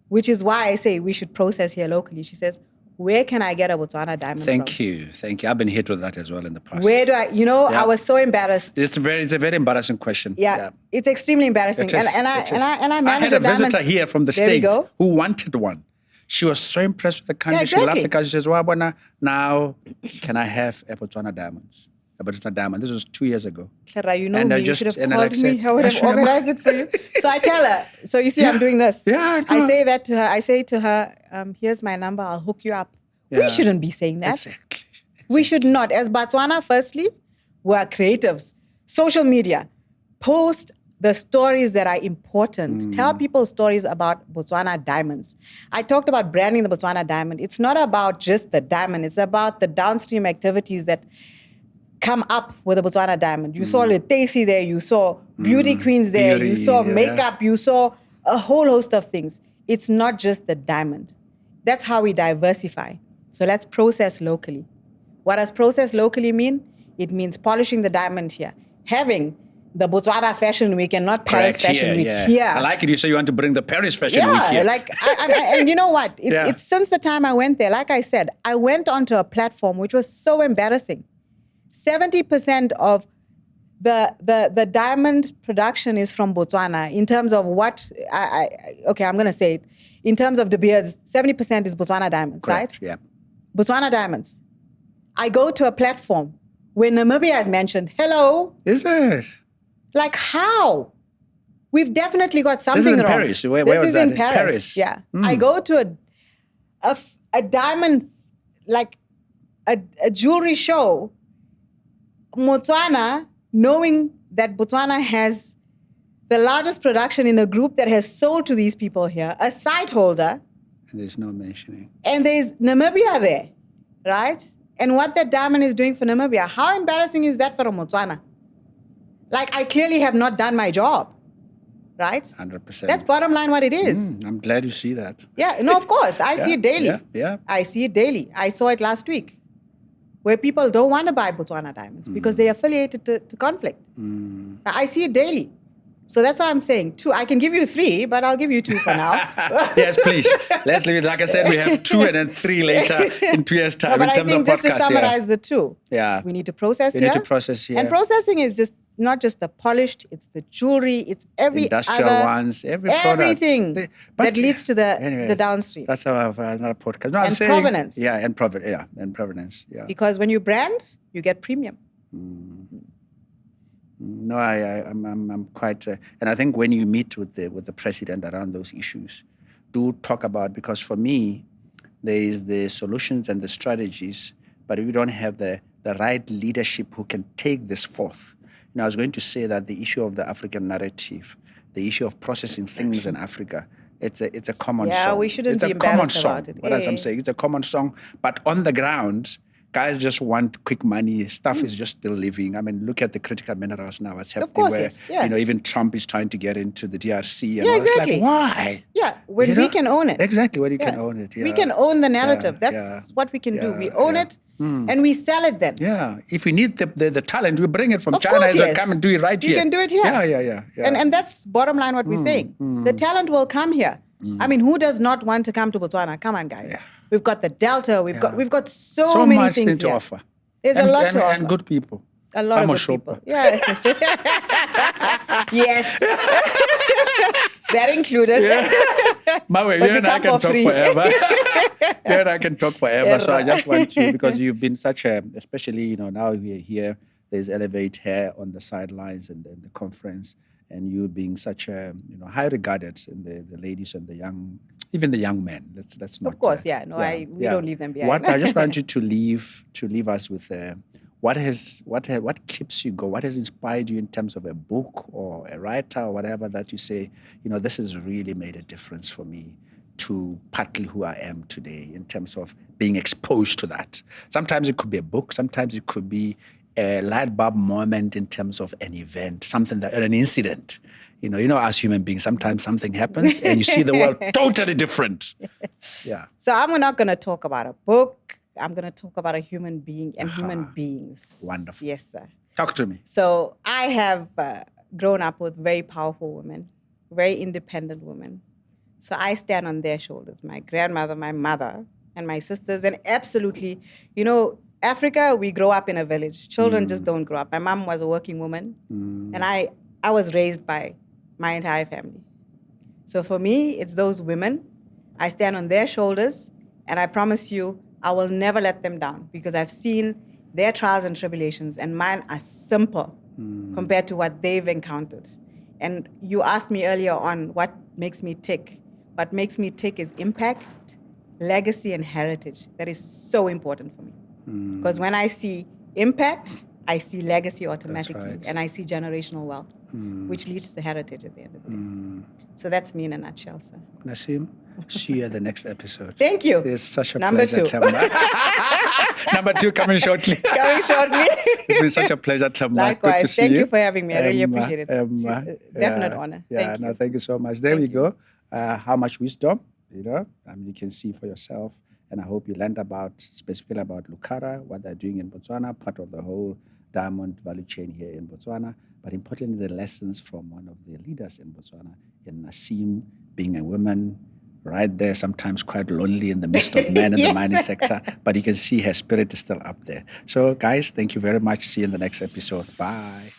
which is why I say we should process here locally. She says, where can I get a Botswana diamond from? Thank you. I've been hit with that as well in the past. Where do I, I was so embarrassed. It's a very embarrassing question. Yeah. It's extremely embarrassing. It is. And I managed I had a visitor here from the States who wanted one. She was so impressed with the country. Yeah, exactly. She loved the country. She says, Wabona, now can I have a Botswana diamonds? A Botswana diamond. This was 2 years ago. Clara, you know me. You should have called me. I would have Actually, organized it for you. So I tell her. So you see, I'm doing this. Yeah, I say that to her. I say to her, here's my number. I'll hook you up. Yeah. We shouldn't be saying that. Exactly. We should not. As Botswana, firstly, we're creatives. Social media. Post the stories that are important. Tell people stories about Botswana diamonds. I talked about branding the Botswana diamond. It's not about just the diamond. It's about the downstream activities that come up with the Botswana diamond. You saw Letesi there. You saw beauty queens there. Beauty, you saw makeup. You saw a whole host of things. It's not just the diamond. That's how we diversify. So let's process locally. What does process locally mean? It means polishing the diamond here. Having the Botswana Fashion Week and not Paris Fashion Week here. I like it. You say you want to bring the Paris Fashion Week here. And you know what? It's since the time I went there, like I said, I went onto a platform which was so embarrassing. 70% of the diamond production is from Botswana in terms of what, I'm going to say it. In terms of De Beers, 70% is Botswana diamonds, Correct, right? Yeah. Botswana diamonds. I go to a platform where Namibia is mentioned. Hello? Is it? Like how? We've definitely got something This is in wrong. Paris. Where this was is that? in Paris. Yeah. I go to a diamond, like a jewelry show. Botswana, knowing that Botswana has the largest production in a group that has sold to these people here, a site holder. And there's no mentioning. And there's Namibia there, right? And what that diamond is doing for Namibia. How embarrassing is that for a Botswana? Like, I clearly have not done my job, right? 100%. That's bottom line what it is. I'm glad you see that. Yeah, no, of course. I see it daily. Yeah. I see it daily. I saw it last week, where people don't want to buy Botswana diamonds because they're affiliated to conflict. I see it daily. So that's why I'm saying 2. I can give you 3, but I'll give you 2 for now. Yes, please. Let's leave it. Like I said, we have 2 and then 3 later in 2 years' time. No, but in terms I think of just to podcast, summarize the 2, we need to process We here. need to process here. And processing is just not just the polished, it's the jewelry, it's every industrial other, ones, everything product. that leads to Anyways, the downstream. That's how I have another podcast. No, And I'm saying, provenance. And provenance. Yeah. Because when you brand, you get premium. No, I'm quite, and I think when you meet with the president around those issues, do talk about, because for me, there is the solutions and the strategies, but if you don't have the right leadership who can take this forth. I was going to say that the issue of the African narrative, the issue of processing things in Africa, it's a common song. Yeah, we shouldn't be embarrassed about it. What else I'm saying, it's a common song, but on the ground, Guys just want quick money. Stuff is just still living. I mean, look at the critical minerals now. What's happening? course, where, yes. Yeah. even Trump is trying to get into the DRC. And Yeah, all. It's exactly. like, why? Yeah, when we can own it. Exactly, when you Yeah. can own it. Yeah. We can own the narrative. Yeah, That's what we can do. yeah, We own yeah. it and we sell it then. Yeah, if we need the talent, we bring it from Of China. course, So yes. come and do it right You here. can do it here. Yeah. And that's bottom line what we're saying. The talent will come here. I mean, who does not want to come to Botswana? Come on, guys. Yeah. We've got the Delta. We've got so many much things to here. offer. There's a lot to offer. And good people. A lot I'm of a good people. shopper. Yeah. Yes. That included. Mawe, you But we and I come can for talk free. forever. You and I can talk forever. So I just want to, because you've been such a, especially, now we're here, there's ElevateHER on the sidelines and the conference, and you being such a, high regarded in the ladies and the young, even the young men. Let's not. Of course, yeah. No, we don't leave them behind. What I just want you to leave us with what keeps you going? What has inspired you in terms of a book or a writer or whatever that you say, this has really made a difference for me to partly who I am today in terms of being exposed to that. Sometimes it could be a book. Sometimes it could be a light bulb moment in terms of an event, something that, an incident. As human beings, sometimes something happens and you see the world totally different. Yeah. So I'm not going to talk about a book. I'm going to talk about a human being and human beings. Wonderful. Yes, sir. Talk to me. So I have grown up with very powerful women, very independent women. So I stand on their shoulders, my grandmother, my mother, and my sisters. And absolutely, Africa, we grow up in a village. Children just don't grow up. My mom was a working woman, and I was raised by my entire family. So for me, it's those women. I stand on their shoulders, and I promise you, I will never let them down because I've seen their trials and tribulations, and mine are simple compared to what they've encountered. And you asked me earlier on what makes me tick. What makes me tick is impact, legacy, and heritage. That is so important for me. Because when I see impact, I see legacy automatically, right. and I see generational wealth, which leads to heritage at the end of the day. So that's me in a nutshell, sir. Naseem, see you at the next episode. Thank you. It's such a Number pleasure. 2. Number 2 coming shortly. Coming shortly. It's been such a pleasure, Tlamma. Good to Likewise. see Thank you for having me. I really Emma, appreciate it. Emma. Definite honor. Yeah, Thank you. Thank you so much. There we go. How much wisdom, you can see for yourself. And I hope you learned specifically about Lucara, what they're doing in Botswana, part of the whole diamond value chain here in Botswana. But importantly, the lessons from one of the leaders in Botswana, in Naseem, being a woman, right there, sometimes quite lonely in the midst of men in the mining sector. But you can see her spirit is still up there. So, guys, thank you very much. See you in the next episode. Bye.